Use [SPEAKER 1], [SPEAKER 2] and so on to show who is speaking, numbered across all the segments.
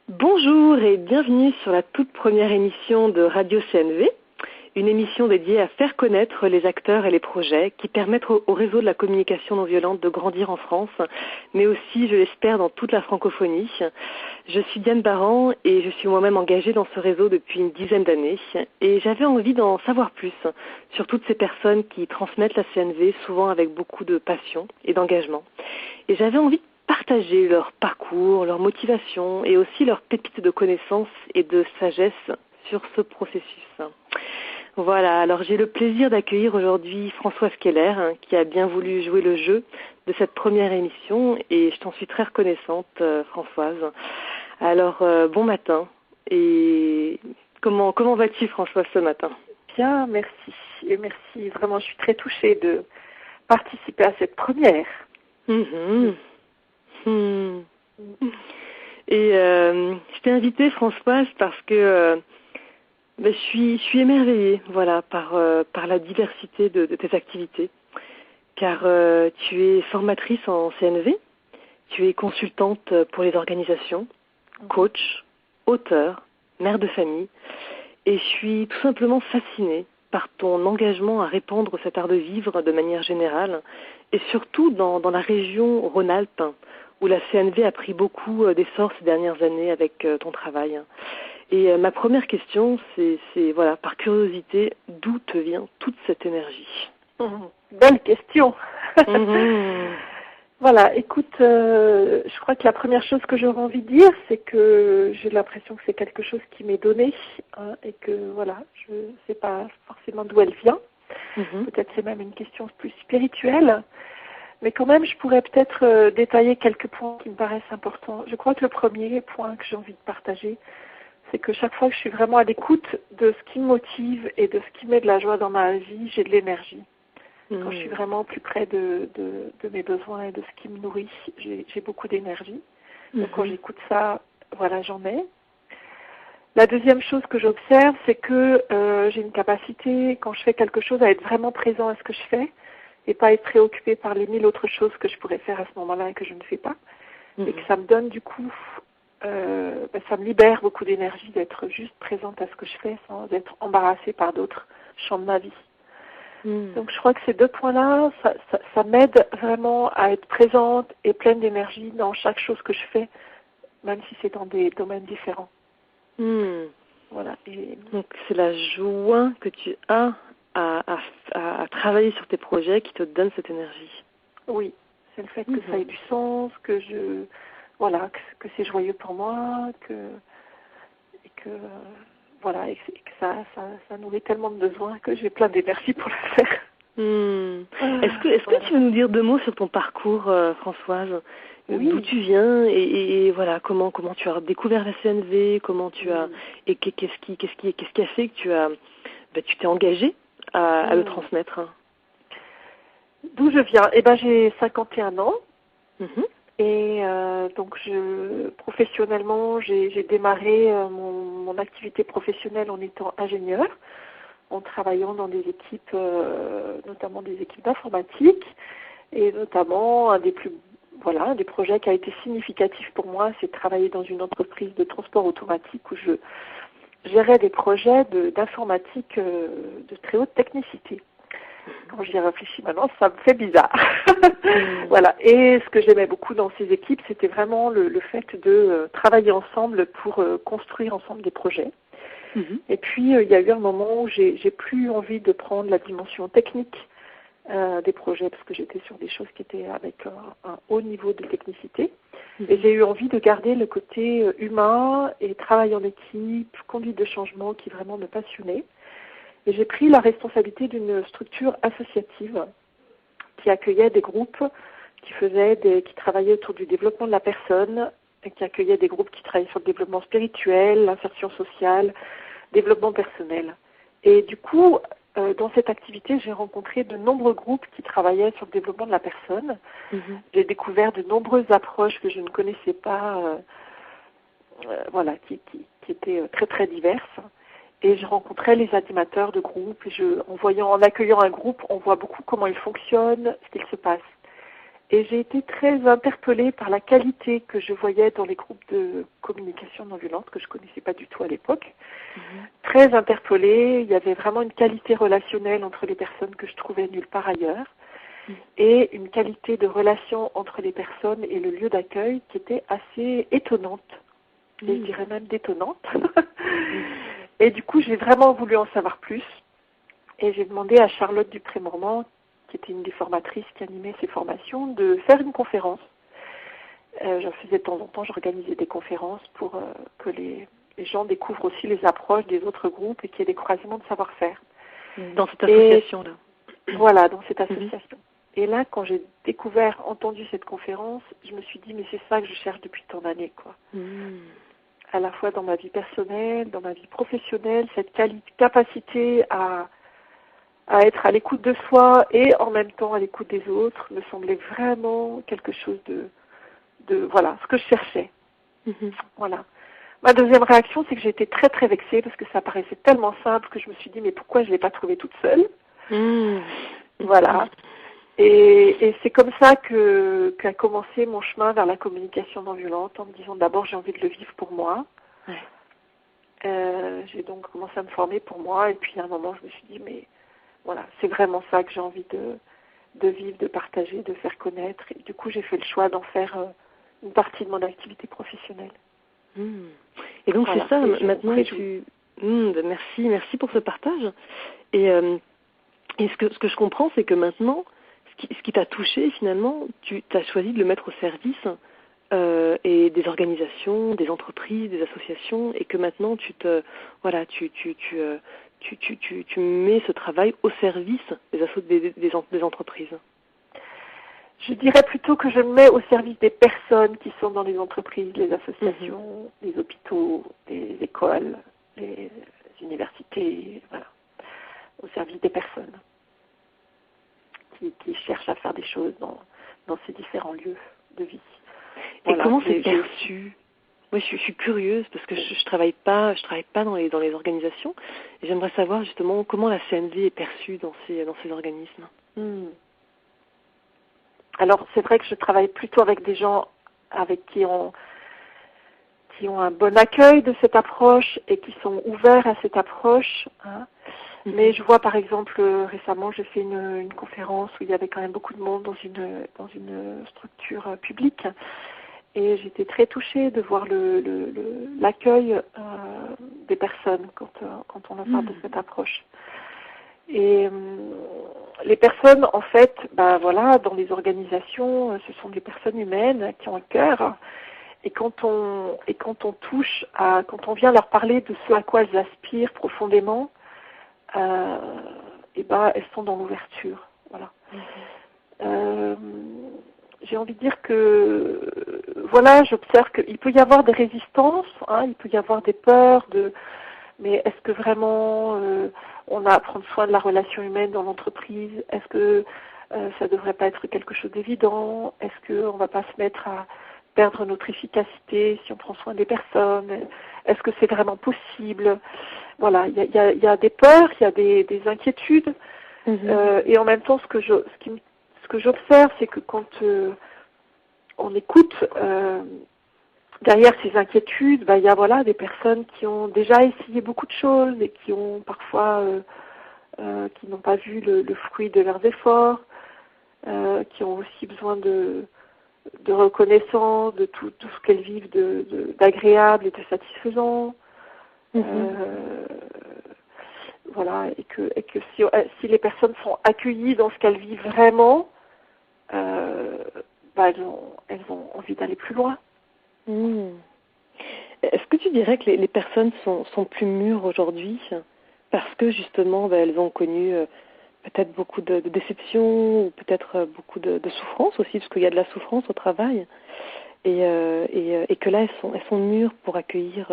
[SPEAKER 1] Bonjour et bienvenue sur la toute première émission de Radio CNV, une émission dédiée à faire connaître les acteurs et les projets qui permettent au réseau de la communication non violente de grandir en France, mais aussi, je l'espère, dans toute la francophonie. Je suis Diane Baran et je suis moi-même engagée dans ce réseau depuis une dizaine d'années et j'avais envie d'en savoir plus sur toutes ces personnes qui transmettent la CNV, souvent avec beaucoup de passion et d'engagement. Et j'avais envie de partager leur parcours, leur motivation et aussi leurs pépites de connaissances et de sagesse sur ce processus. Voilà, alors j'ai le plaisir d'accueillir aujourd'hui Françoise Keller qui a bien voulu jouer le jeu de cette première émission et je t'en suis très reconnaissante Françoise. Alors bon matin et comment vas-tu Françoise ce matin?
[SPEAKER 2] Bien, merci. Et merci, vraiment je suis très touchée de participer à cette première.
[SPEAKER 1] Et je t'ai invitée Françoise parce que je suis émerveillée voilà, par la diversité de tes activités, car tu es formatrice en CNV, tu es consultante pour les organisations, coach, auteur, mère de famille, et je suis tout simplement fascinée par ton engagement à répandre cet art de vivre de manière générale, et surtout dans la région Rhône-Alpes, où la CNV a pris beaucoup d'essor ces dernières années avec ton travail. Et ma première question, c'est voilà, par curiosité, d'où te vient toute cette énergie?
[SPEAKER 2] Belle question. Voilà, écoute, je crois que la première chose que j'aurais envie de dire, c'est que j'ai l'impression que c'est quelque chose qui m'est donné et que voilà, je ne sais pas forcément d'où elle vient. Peut-être c'est même une question plus spirituelle. Mais quand même, je pourrais peut-être détailler quelques points qui me paraissent importants. Je crois que le premier point que j'ai envie de partager, c'est que chaque fois que je suis vraiment à l'écoute de ce qui me motive et de ce qui met de la joie dans ma vie, j'ai de l'énergie. Quand je suis vraiment plus près de mes besoins et de ce qui me nourrit, j'ai beaucoup d'énergie. Donc quand j'écoute ça, voilà, j'en ai. La deuxième chose que j'observe, c'est que j'ai une capacité, quand je fais quelque chose, à être vraiment présent à ce que je fais et pas être préoccupée par les 1000 autres choses que je pourrais faire à ce moment-là et que je ne fais pas. Et que ça me donne du coup, ça me libère beaucoup d'énergie d'être juste présente à ce que je fais sans être embarrassée par d'autres champs de ma vie. Donc je crois que ces deux points-là, ça m'aide vraiment à être présente et pleine d'énergie dans chaque chose que je fais, même si c'est dans des domaines différents. Voilà. Et
[SPEAKER 1] donc c'est la joie que tu as à travailler sur tes projets qui te donne cette énergie.
[SPEAKER 2] Oui, c'est le fait que ça ait du sens, que voilà, que c'est joyeux pour moi, et que ça nourrit tellement de besoins que j'ai plein d'énergie pour le faire.
[SPEAKER 1] Est-ce que tu veux nous dire deux mots sur ton parcours, Françoise?
[SPEAKER 2] Oui.
[SPEAKER 1] D'où tu viens et voilà comment tu as découvert la CNV, comment tu as et qu'est-ce qui a fait que tu t'es engagée à le transmettre?
[SPEAKER 2] D'où je viens? J'ai 51 ans. Et donc professionnellement, j'ai démarré mon activité professionnelle en étant ingénieur, en travaillant dans des équipes, notamment des équipes d'informatique, et notamment un des projets qui a été significatif pour moi, c'est de travailler dans une entreprise de transport automatique où je gérais des projets d'informatique de très haute technicité. Quand j'y réfléchis maintenant, ça me fait bizarre. Voilà. Et ce que j'aimais beaucoup dans ces équipes, c'était vraiment le fait de travailler ensemble pour construire ensemble des projets. Et puis, il y a eu un moment où j'ai plus envie de prendre la dimension technique des projets, parce que j'étais sur des choses qui étaient avec un haut niveau de technicité. Et j'ai eu envie de garder le côté humain et travail en équipe, conduite de changement qui vraiment me passionnait. Et j'ai pris la responsabilité d'une structure associative qui accueillait des groupes qui travaillaient autour du développement de la personne, et qui accueillait des groupes qui travaillaient sur le développement spirituel, l'insertion sociale, développement personnel. Et du coup, dans cette activité, j'ai rencontré de nombreux groupes qui travaillaient sur le développement de la personne. J'ai découvert de nombreuses approches que je ne connaissais pas, qui étaient très très diverses. Et je rencontrais les animateurs de groupe. Et en accueillant un groupe, on voit beaucoup comment il fonctionne, ce qu'il se passe. Et j'ai été très interpellée par la qualité que je voyais dans les groupes de communication non violente, que je ne connaissais pas du tout à l'époque. Très interpellée, il y avait vraiment une qualité relationnelle entre les personnes que je trouvais nulle part ailleurs, et une qualité de relation entre les personnes et le lieu d'accueil qui était assez étonnante, et je dirais même détonnante. Et du coup, j'ai vraiment voulu en savoir plus, et j'ai demandé à Charlotte Dupré-Mormand, qui était une des formatrices qui animait ces formations, de faire une conférence. J'en faisais de temps en temps, j'organisais des conférences pour que les gens découvrent aussi les approches des autres groupes et qu'il y ait des croisements de savoir-faire.
[SPEAKER 1] Dans cette association-là.
[SPEAKER 2] Voilà, dans cette association. Et là, quand j'ai entendu cette conférence, je me suis dit, mais c'est ça que je cherche depuis tant d'années, quoi. À la fois dans ma vie personnelle, dans ma vie professionnelle, cette capacité à être à l'écoute de soi et en même temps à l'écoute des autres me semblait vraiment quelque chose de voilà, ce que je cherchais. Voilà. Ma deuxième réaction, c'est que j'ai été très très vexée parce que ça paraissait tellement simple que je me suis dit, mais pourquoi je ne l'ai pas trouvé toute seule? Voilà. Et c'est comme ça qu'a commencé mon chemin vers la communication non violente, en me disant d'abord j'ai envie de le vivre pour moi. J'ai donc commencé à me former pour moi, et puis à un moment je me suis dit, mais voilà, c'est vraiment ça que j'ai envie de vivre, de partager, de faire connaître. Et du coup, j'ai fait le choix d'en faire une partie de mon activité professionnelle.
[SPEAKER 1] Et donc voilà, c'est ça, maintenant merci pour ce partage. Et ce que je comprends, c'est que maintenant, ce qui t'a touché finalement, tu as choisi de le mettre au service et des organisations, des entreprises, des associations, et que maintenant tu mets ce travail au service des entreprises.
[SPEAKER 2] Je dirais plutôt que je me mets au service des personnes qui sont dans les entreprises, les associations, les hôpitaux, les écoles, les universités, voilà, au service des personnes qui cherchent à faire des choses dans ces différents lieux de vie.
[SPEAKER 1] Voilà, et comment c'est perçu? Moi, je suis curieuse parce que je travaille pas dans les organisations, et j'aimerais savoir justement comment la CNV est perçue dans ces organismes.
[SPEAKER 2] Alors, c'est vrai que je travaille plutôt avec des gens qui ont un bon accueil de cette approche et qui sont ouverts à cette approche. Mais je vois par exemple, récemment, j'ai fait une conférence où il y avait quand même beaucoup de monde dans une structure publique. Et j'étais très touchée de voir l'accueil des personnes quand on leur parle de cette approche. Et les personnes, en fait, voilà, dans les organisations, ce sont des personnes humaines qui ont un cœur. Et quand on touche quand on vient leur parler de ce à quoi elles aspirent profondément, elles sont dans l'ouverture. Voilà. J'ai envie de dire que, voilà, j'observe qu'il peut y avoir des résistances, il peut y avoir des peurs, mais est-ce que vraiment on a à prendre soin de la relation humaine dans l'entreprise? Est-ce que ça ne devrait pas être quelque chose d'évident? Est-ce qu'on ne va pas se mettre à perdre notre efficacité si on prend soin des personnes? Est-ce que c'est vraiment possible? Voilà, il y a des peurs, il y a des inquiétudes, et en même temps, ce que j'observe, c'est que quand on écoute derrière ces inquiétudes, il y a des personnes qui ont déjà essayé beaucoup de choses et qui ont parfois qui n'ont pas vu le fruit de leurs efforts, qui ont aussi besoin de reconnaissance de tout ce qu'elles vivent d'agréable et de satisfaisant. Voilà, et que si les personnes sont accueillies dans ce qu'elles vivent vraiment, elles ont envie d'aller plus loin.
[SPEAKER 1] Est-ce que tu dirais que les personnes sont plus mûres aujourd'hui parce que justement elles ont connu peut-être beaucoup de déceptions ou peut-être beaucoup de souffrance aussi, parce qu'il y a de la souffrance au travail, et que là elles sont mûres pour accueillir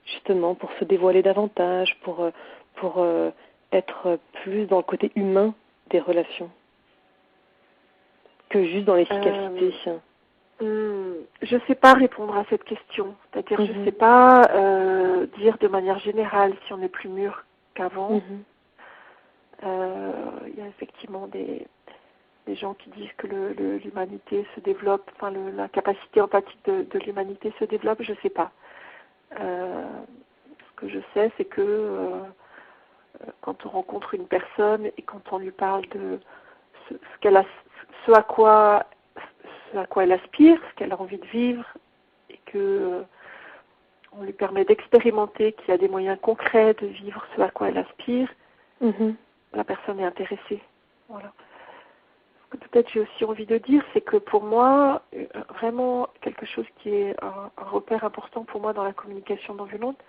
[SPEAKER 1] justement, pour se dévoiler davantage, pour être plus dans le côté humain des relations que juste dans l'efficacité.
[SPEAKER 2] Je ne sais pas répondre à cette question. C'est-à-dire, je ne sais pas dire de manière générale si on est plus mûr qu'avant. Il y a effectivement des gens qui disent que l'humanité se développe, enfin la capacité empathique de l'humanité se développe, je ne sais pas. Ce que je sais, c'est que quand on rencontre une personne et quand on lui parle de ce à quoi elle aspire, ce qu'elle a envie de vivre, et que on lui permet d'expérimenter qu'il y a des moyens concrets de vivre ce à quoi elle aspire, la personne est intéressée. Voilà. Ce que peut-être j'ai aussi envie de dire, c'est que pour moi, vraiment quelque chose qui est un repère important pour moi dans la communication non violente,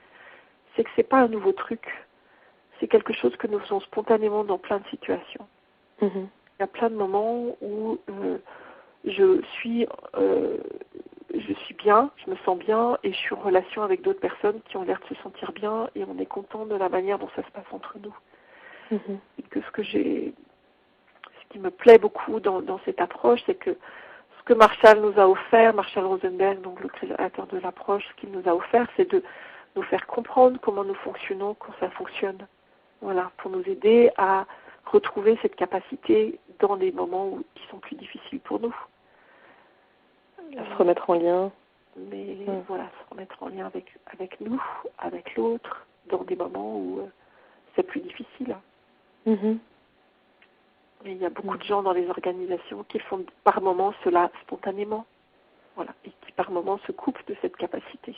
[SPEAKER 2] c'est que c'est pas un nouveau truc. C'est quelque chose que nous faisons spontanément dans plein de situations. Il y a plein de moments où je suis bien, je me sens bien et je suis en relation avec d'autres personnes qui ont l'air de se sentir bien et on est content de la manière dont ça se passe entre nous. Et que ce qui me plaît beaucoup dans cette approche, c'est que ce que Marshall nous a offert, Marshall Rosenberg, donc le créateur de l'approche, ce qu'il nous a offert, c'est de nous faire comprendre comment nous fonctionnons quand ça fonctionne. Voilà, pour nous aider à retrouver cette capacité dans des moments qui sont plus difficiles pour nous.
[SPEAKER 1] À se remettre en lien.
[SPEAKER 2] Mais voilà, se remettre en lien avec nous, avec l'autre, dans des moments où c'est plus difficile. Et il y a beaucoup de gens dans les organisations qui font par moments cela spontanément. Voilà, et qui par moments se coupent de cette capacité.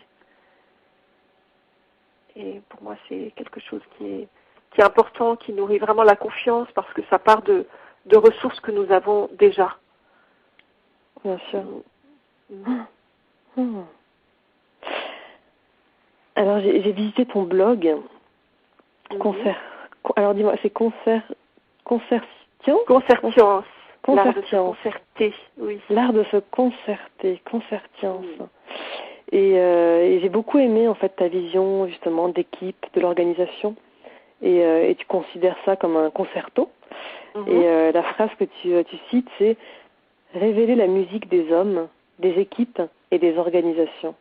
[SPEAKER 2] Et pour moi, c'est quelque chose qui est important, qui nourrit vraiment la confiance, parce que ça part de ressources que nous avons déjà.
[SPEAKER 1] Bien sûr. Alors, j'ai visité ton blog. Alors, dis-moi, c'est Concertience.
[SPEAKER 2] L'art de se concerter, oui.
[SPEAKER 1] L'art de se concerter, Concertience. Et j'ai beaucoup aimé, en fait, ta vision, justement, d'équipe, de l'organisation. Et tu considères ça comme un concerto. Et la phrase que tu cites, c'est « Révéler la musique des hommes, des équipes et des organisations ».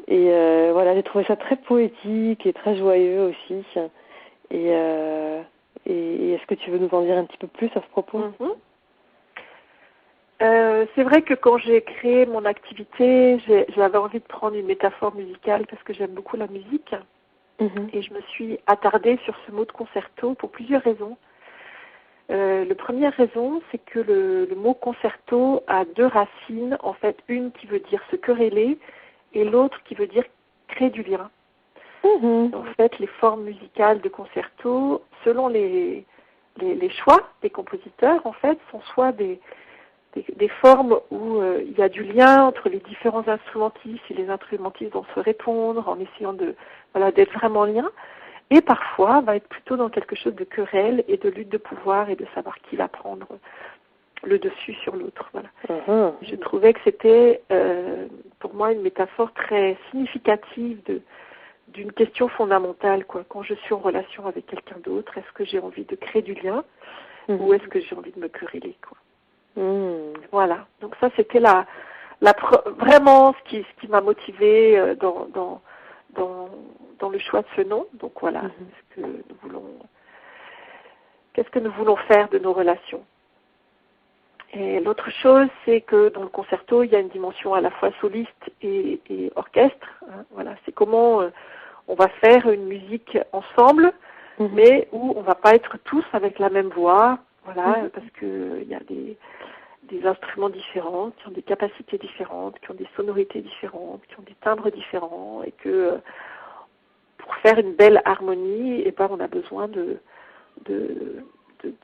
[SPEAKER 1] Et voilà, j'ai trouvé ça très poétique et très joyeux aussi. Et est-ce que tu veux nous en dire un petit peu plus à ce propos?
[SPEAKER 2] C'est vrai que quand j'ai créé mon activité, j'avais envie de prendre une métaphore musicale parce que j'aime beaucoup la musique. Et je me suis attardée sur ce mot de concerto pour plusieurs raisons. La première raison, c'est que le mot concerto a deux racines. En fait, une qui veut dire se quereller et l'autre qui veut dire créer du lien. En fait, les formes musicales de concerto, selon les choix des compositeurs, en fait, sont soit des formes où il y a du lien entre les différents instrumentistes et les instrumentistes vont se répondre en essayant d'être vraiment en lien, et parfois va être plutôt dans quelque chose de querelle et de lutte de pouvoir et de savoir qui va prendre le dessus sur l'autre. Voilà. Je trouvais que c'était pour moi une métaphore très significative d'une question fondamentale, quoi. Quand je suis en relation avec quelqu'un d'autre, est-ce que j'ai envie de créer du lien ou est-ce que j'ai envie de me quereller, quoi. Voilà. Donc ça, c'était vraiment ce qui m'a motivée dans le choix de ce nom. Donc voilà, qu'est-ce que nous voulons faire de nos relations. Et l'autre chose, c'est que dans le concerto, il y a une dimension à la fois soliste et orchestre. Voilà, c'est comment on va faire une musique ensemble, mais où on ne va pas être tous avec la même voix. Voilà, parce qu'il y a des instruments différents, qui ont des capacités différentes, qui ont des sonorités différentes, qui ont des timbres différents, et que pour faire une belle harmonie, on a besoin de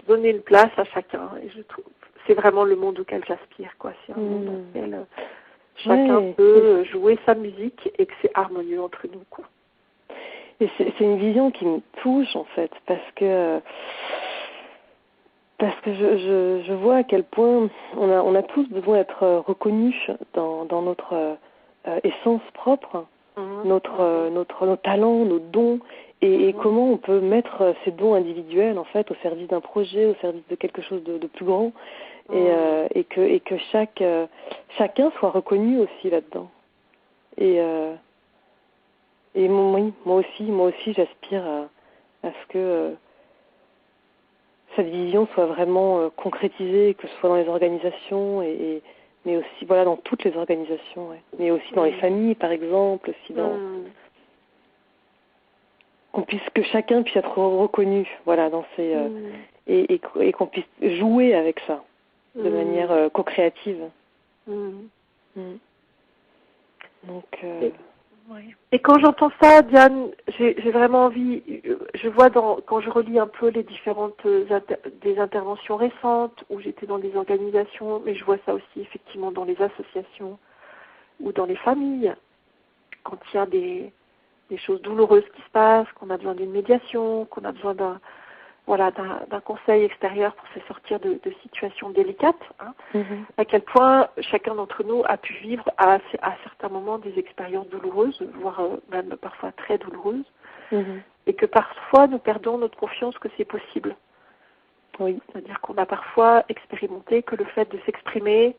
[SPEAKER 2] donner une place à chacun. Et je trouve c'est vraiment le monde auquel j'aspire, quoi. C'est un monde dans lequel chacun peut jouer sa musique et que c'est harmonieux entre nous, quoi.
[SPEAKER 1] Et c'est une vision qui me touche, en fait, parce que je vois à quel point on a tous besoin d'être reconnus dans notre essence propre, nos talents, nos dons, et comment on peut mettre ces dons individuels, en fait, au service d'un projet, au service de quelque chose de plus grand, et que chacun soit reconnu aussi là-dedans. Et moi aussi, j'aspire à ce que cette vision soit vraiment concrétisée, que ce soit dans les organisations mais aussi voilà dans toutes les organisations, ouais. Mais aussi dans les familles par exemple, aussi dans que chacun puisse être reconnu, voilà, dans ces et qu'on puisse jouer avec ça de manière co-créative. Donc
[SPEAKER 2] Et quand j'entends ça, Diane, j'ai vraiment envie, je vois quand je relis un peu les différentes des interventions récentes où j'étais dans des organisations, mais je vois ça aussi effectivement dans les associations ou dans les familles, quand il y a des choses douloureuses qui se passent, qu'on a besoin d'une médiation, qu'on a besoin d'un conseil extérieur pour se sortir de situations délicates, à quel point chacun d'entre nous a pu vivre à certains moments des expériences douloureuses, voire même parfois très douloureuses, et que parfois nous perdons notre confiance que c'est possible.
[SPEAKER 1] Oui.
[SPEAKER 2] C'est-à-dire qu'on a parfois expérimenté que le fait de s'exprimer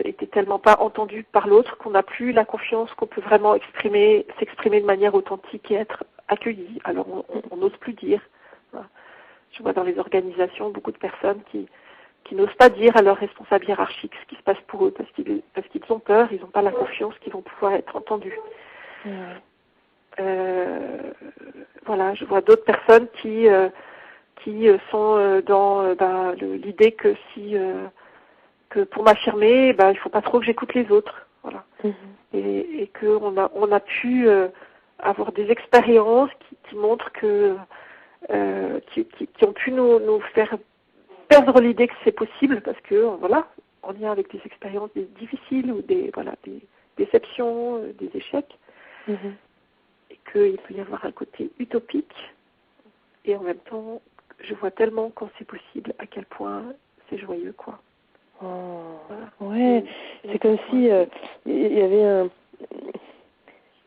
[SPEAKER 2] était tellement pas entendu par l'autre qu'on n'a plus la confiance qu'on peut vraiment s'exprimer de manière authentique et être accueilli. Alors on n'ose plus dire. Voilà. Je vois dans les organisations beaucoup de personnes qui n'osent pas dire à leurs responsables hiérarchiques ce qui se passe pour eux parce qu'ils ont peur, ils n'ont pas la confiance qu'ils vont pouvoir être entendus. Voilà, je vois d'autres personnes qui sont dans l'idée que que pour m'affirmer, il faut pas trop que j'écoute les autres, voilà. Et que on a pu avoir des expériences qui montrent que qui ont pu nous faire perdre l'idée que c'est possible parce que voilà, on vient avec des expériences difficiles ou des déceptions, des échecs, et qu'il peut y avoir un côté utopique et en même temps, je vois tellement quand c'est possible à quel point c'est joyeux, quoi.
[SPEAKER 1] Ouais, c'est comme si il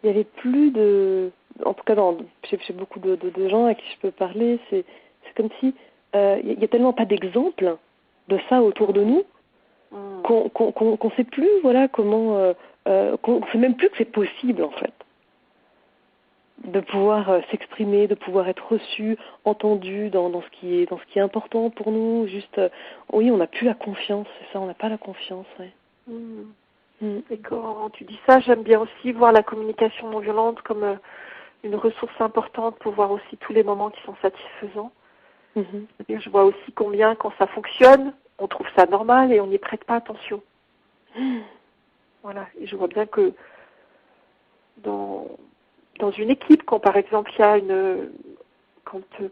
[SPEAKER 1] y avait plus de, en tout cas chez beaucoup de gens à qui je peux parler, c'est comme si il y a tellement pas d'exemples de ça autour de nous qu'on sait plus, voilà, comment, qu'on sait même plus que c'est possible en fait, de pouvoir s'exprimer, de pouvoir être reçu, entendu dans ce qui est important pour nous. Juste, oui, on n'a plus la confiance, c'est ça, on n'a pas la confiance. Ouais.
[SPEAKER 2] Et quand tu dis ça, j'aime bien aussi voir la communication non violente comme une ressource importante pour voir aussi tous les moments qui sont satisfaisants. C'est-à-dire, je vois aussi combien, quand ça fonctionne, on trouve ça normal et on n'y prête pas attention. Voilà. Et je vois bien que dans une équipe, quand par exemple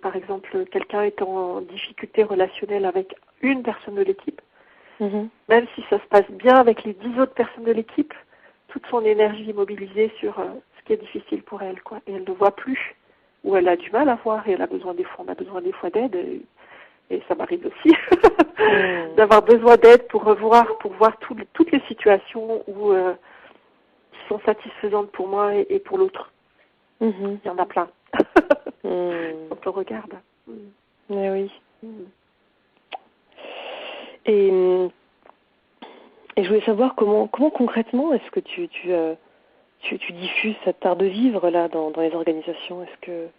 [SPEAKER 2] par exemple quelqu'un est en difficulté relationnelle avec une personne de l'équipe, même si ça se passe bien avec les 10 autres personnes de l'équipe, toute son énergie est mobilisée sur ce qui est difficile pour elle, quoi. Et elle ne voit plus, ou elle a du mal à voir, et on a besoin des fois d'aide, et ça m'arrive aussi, d'avoir besoin d'aide pour voir toutes les situations qui sont satisfaisantes pour moi et pour l'autre. Il y en a plein. Quand on regarde.
[SPEAKER 1] Mais oui. Et je voulais savoir comment concrètement est-ce que tu diffuses cet art de vivre là dans les organisations. Est-ce que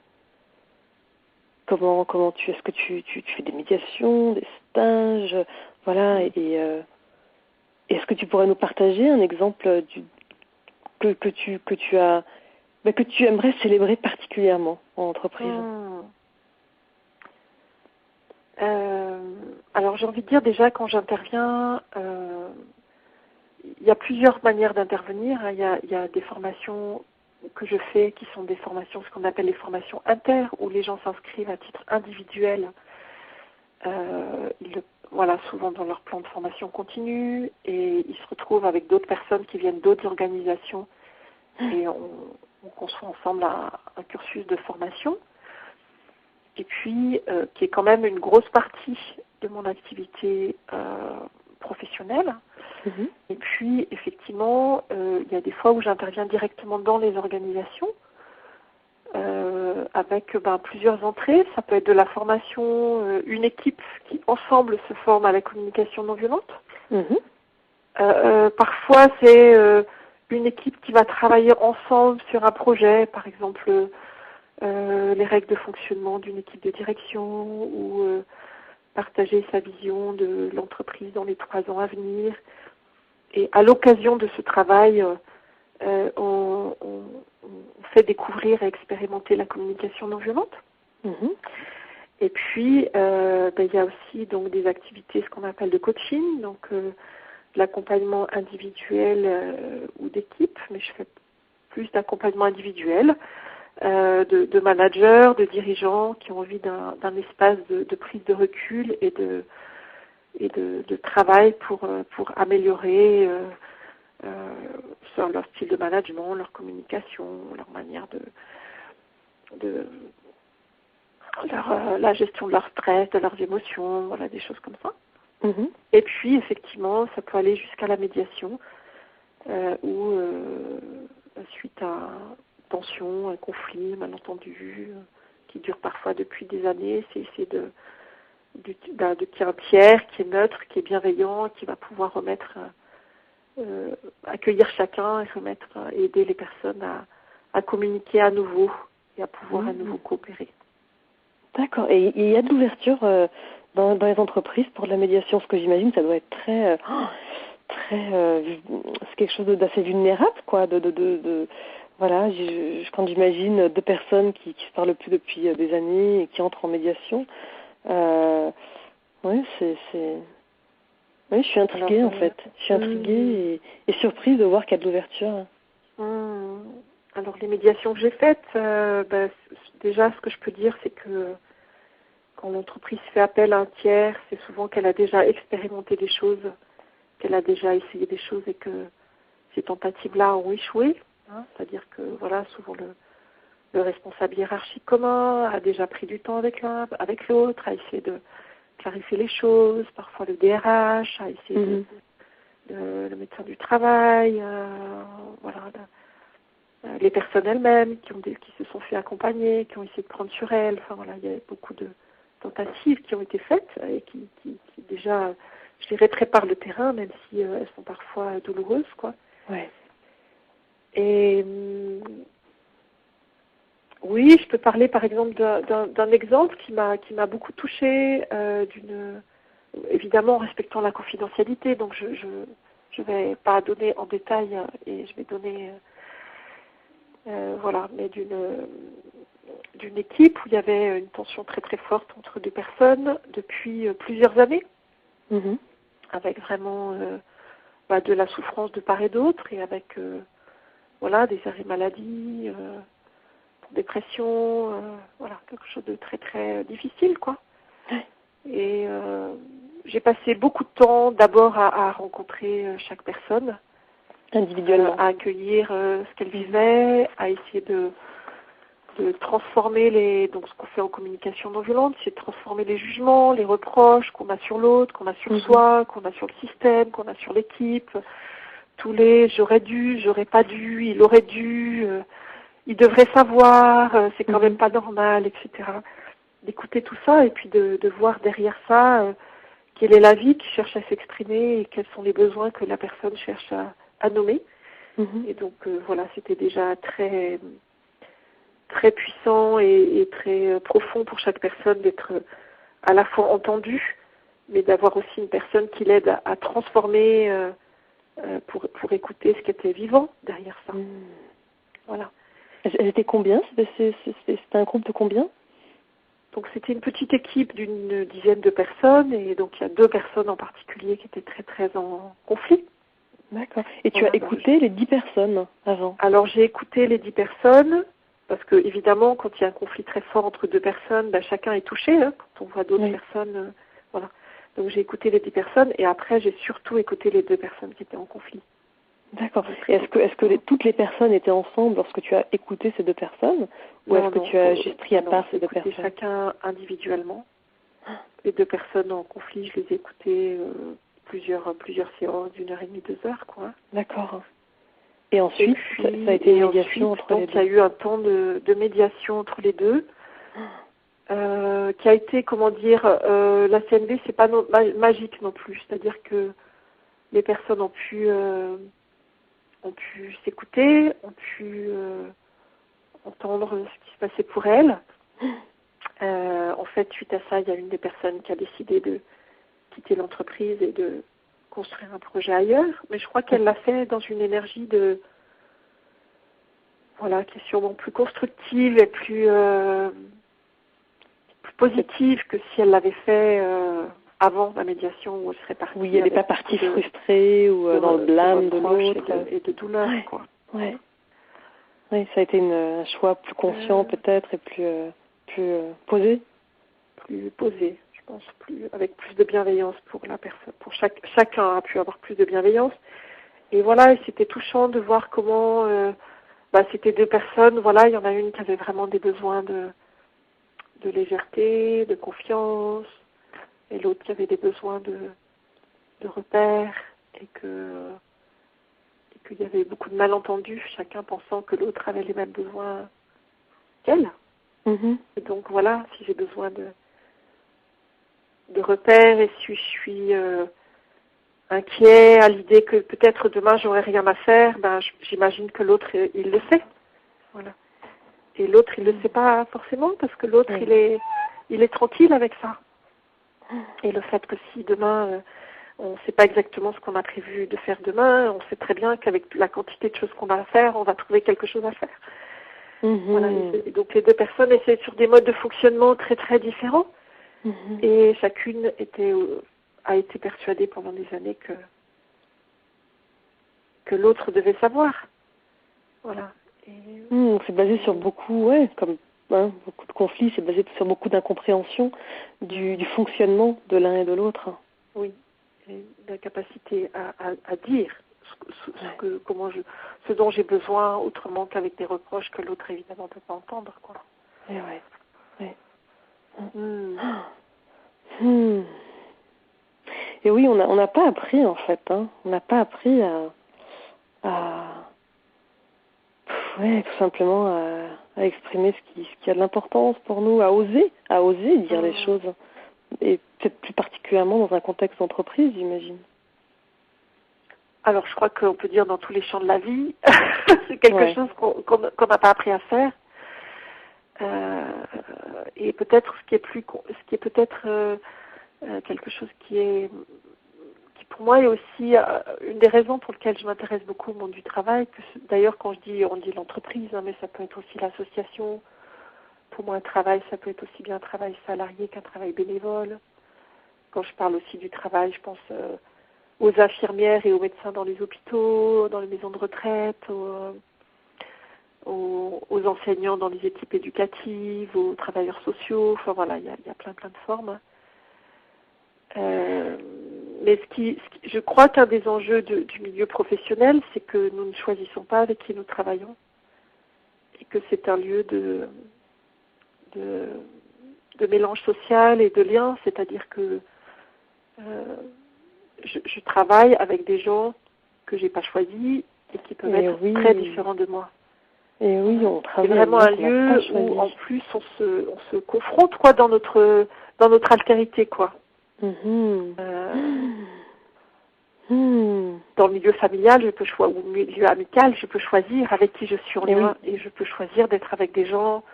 [SPEAKER 1] est-ce que tu fais des médiations, des stages, voilà, et est-ce que tu pourrais nous partager un exemple que tu aimerais célébrer particulièrement en entreprise?
[SPEAKER 2] Alors j'ai envie de dire déjà quand j'interviens, il y a plusieurs manières d'intervenir. Il y a des formations que je fais qui sont des formations, ce qu'on appelle les formations inter, où les gens s'inscrivent à titre individuel, souvent dans leur plan de formation continue, et ils se retrouvent avec d'autres personnes qui viennent d'autres organisations, et on construit ensemble un cursus de formation. Et puis, qui est quand même une grosse partie de mon activité professionnelle. Et puis, effectivement, il y a des fois où j'interviens directement dans les organisations avec plusieurs entrées. Ça peut être de la formation, une équipe qui, ensemble, se forme à la communication non violente. Parfois, c'est une équipe qui va travailler ensemble sur un projet, par exemple les règles de fonctionnement d'une équipe de direction ou partager sa vision de l'entreprise dans les 3 ans à venir. Et à l'occasion de ce travail, on fait découvrir et expérimenter la communication non violente. Et puis, il y a aussi donc des activités, ce qu'on appelle de coaching, donc de l'accompagnement individuel ou d'équipe, mais je fais plus d'accompagnement individuel, de managers, de dirigeants qui ont envie d'un espace de prise de recul et de travail pour améliorer sur leur style de management, leur communication, leur manière la gestion de leur stress, de leurs émotions, voilà, des choses comme ça. Et puis, effectivement, ça peut aller jusqu'à la médiation, où, suite à tension, un conflit, un malentendu, qui dure parfois depuis des années, c'est essayer qu'il y ait un tiers qui est neutre, qui est bienveillant, qui va pouvoir accueillir chacun et aider les personnes à communiquer à nouveau et à pouvoir à nouveau coopérer.
[SPEAKER 1] D'accord. Et il y a de l'ouverture dans les entreprises pour la médiation, ce que j'imagine, ça doit être très, c'est quelque chose d'assez vulnérable, quoi. Voilà, quand j'imagine 2 personnes qui se parlent plus depuis des années et qui entrent en médiation, oui, oui, je suis intriguée en fait. Je suis intriguée et surprise de voir qu'il y a de l'ouverture.
[SPEAKER 2] Alors les médiations que j'ai faites, déjà ce que je peux dire, c'est que quand l'entreprise fait appel à un tiers, c'est souvent qu'elle a déjà expérimenté des choses, qu'elle a déjà essayé des choses et que ces tentatives-là ont échoué. C'est-à-dire que voilà, souvent le responsable hiérarchique commun a déjà pris du temps avec l'un, avec l'autre, a essayé de clarifier les choses, parfois le DRH a essayé le médecin du travail, les personnes elles-mêmes qui se sont fait accompagner, qui ont essayé de prendre sur elles. Enfin voilà, il y a beaucoup de tentatives qui ont été faites et qui déjà, je dirais, préparent le terrain, même si elles sont parfois douloureuses, quoi.
[SPEAKER 1] Ouais.
[SPEAKER 2] Et oui, je peux parler par exemple d'un exemple qui m'a beaucoup touchée, évidemment en respectant la confidentialité, donc je vais pas donner en détail et je vais donner mais d'une équipe où il y avait une tension très très forte entre 2 personnes depuis plusieurs années, avec vraiment de la souffrance de part et d'autre et avec des arrêts maladie, dépression, quelque chose de très très difficile, quoi. Et j'ai passé beaucoup de temps d'abord à rencontrer chaque personne,
[SPEAKER 1] individuellement,
[SPEAKER 2] à accueillir ce qu'elle vivait, à essayer de transformer donc ce qu'on fait en communication non violente, c'est de transformer les jugements, les reproches qu'on a sur l'autre, qu'on a sur soi, qu'on a sur le système, qu'on a sur l'équipe, tous les j'aurais dû, j'aurais pas dû, il aurait dû, il devrait savoir, c'est quand même pas normal, etc. D'écouter tout ça et puis de voir derrière ça quelle est la vie qui cherche à s'exprimer et quels sont les besoins que la personne cherche à nommer. Et donc c'était déjà très très puissant et très profond pour chaque personne d'être à la fois entendue, mais d'avoir aussi une personne qui l'aide à transformer pour écouter ce qui était vivant derrière ça. Voilà.
[SPEAKER 1] Elles étaient combien? C'était un groupe de combien?
[SPEAKER 2] Donc c'était une petite équipe d'une dizaine de personnes et donc il y a 2 personnes en particulier qui étaient très très en conflit.
[SPEAKER 1] D'accord. Et tu as écouté les 10 personnes avant? Alors
[SPEAKER 2] j'ai écouté les 10 personnes parce que évidemment quand il y a un conflit très fort entre 2 personnes, chacun est touché quand on voit d'autres personnes. Voilà. Donc j'ai écouté les 10 personnes et après j'ai surtout écouté les 2 personnes qui étaient en conflit.
[SPEAKER 1] D'accord. Et est-ce que toutes les personnes étaient ensemble lorsque tu as écouté ces 2 personnes ou est-ce que tu as juste pris à part ces 2 personnes?
[SPEAKER 2] Chacun individuellement. Les 2 personnes en conflit, je les ai écoutées plusieurs séances d'1h30, 2 heures, quoi.
[SPEAKER 1] D'accord. Et ensuite, ça a été une médiation entre les deux.
[SPEAKER 2] Donc il y a eu un temps de médiation entre les deux. Qui a été, la CNV, c'est pas magique non plus. C'est-à-dire que les personnes ont pu s'écouter, ont pu entendre ce qui se passait pour elles. En fait, suite à ça, il y a une des personnes qui a décidé de quitter l'entreprise et de construire un projet ailleurs. Mais je crois qu'elle l'a fait dans une énergie qui est sûrement plus constructive et plus positive que si elle l'avait fait avant la médiation où elle serait partie.
[SPEAKER 1] Oui, elle n'est pas partie frustrée ou dans le blâme de l'autre.
[SPEAKER 2] Et de douleur, quoi.
[SPEAKER 1] Ouais. Oui, ça a été un choix plus conscient peut-être et plus posé.
[SPEAKER 2] Plus posé, je pense, avec plus de bienveillance pour la personne. Chacun a pu avoir plus de bienveillance. Et voilà, c'était touchant de voir comment c'était deux personnes. Voilà, il y en a une qui avait vraiment des besoins de légèreté, de confiance, et l'autre qui avait des besoins de repères, et qu'il y avait beaucoup de malentendus, chacun pensant que l'autre avait les mêmes besoins qu'elle.
[SPEAKER 1] Mm-hmm.
[SPEAKER 2] Et donc voilà, si j'ai besoin de repères et si je suis inquiet à l'idée que peut-être demain j'aurai rien à faire, j'imagine que l'autre il le sait. Voilà. Et l'autre il le sait pas forcément parce que l'autre il est tranquille avec ça. Et le fait que si demain on ne sait pas exactement ce qu'on a prévu de faire demain, on sait très bien qu'avec la quantité de choses qu'on a à faire, on va trouver quelque chose à faire.
[SPEAKER 1] Mm-hmm.
[SPEAKER 2] Voilà. Et donc les deux personnes étaient sur des modes de fonctionnement très très différents.
[SPEAKER 1] Mm-hmm.
[SPEAKER 2] Et chacune a été persuadée pendant des années que l'autre devait savoir. Voilà.
[SPEAKER 1] C'est basé sur beaucoup, beaucoup de conflits, c'est basé sur beaucoup d'incompréhension du fonctionnement de l'un et de l'autre.
[SPEAKER 2] Oui, et la capacité à dire ce dont j'ai besoin autrement qu'avec des reproches que l'autre évidemment ne peut pas entendre, quoi.
[SPEAKER 1] Et ouais. Et oui, on n'a pas appris en fait, On n'a pas appris tout simplement à exprimer ce qui a de l'importance pour nous, à oser dire les choses. Et peut-être plus particulièrement dans un contexte d'entreprise, j'imagine.
[SPEAKER 2] Alors, je crois qu'on peut dire dans tous les champs de la vie, c'est quelque chose qu'on n'a pas appris à faire. Et peut-être ce qui est peut-être quelque chose qui pour moi est aussi une des raisons pour lesquelles je m'intéresse beaucoup au monde du travail. D'ailleurs, quand on dit l'entreprise, mais ça peut être aussi l'association. Pour moi, un travail, ça peut être aussi bien un travail salarié qu'un travail bénévole. Quand je parle aussi du travail, je pense aux infirmières et aux médecins dans les hôpitaux, dans les maisons de retraite, aux enseignants dans les équipes éducatives, aux travailleurs sociaux. Enfin voilà, il y a plein de formes. Mais je crois qu'un des enjeux du milieu professionnel, c'est que nous ne choisissons pas avec qui nous travaillons et que c'est un lieu de mélange social et de lien, c'est-à-dire que je travaille avec des gens que j'ai pas choisis et qui peuvent être très différents de moi.
[SPEAKER 1] Et oui, on travaille.
[SPEAKER 2] C'est vraiment un lieu où en plus on se confronte dans notre altérité, quoi.
[SPEAKER 1] Mm-hmm.
[SPEAKER 2] Dans le milieu familial, ou le milieu amical, je peux choisir avec qui je suis en lien et je peux choisir d'être avec des gens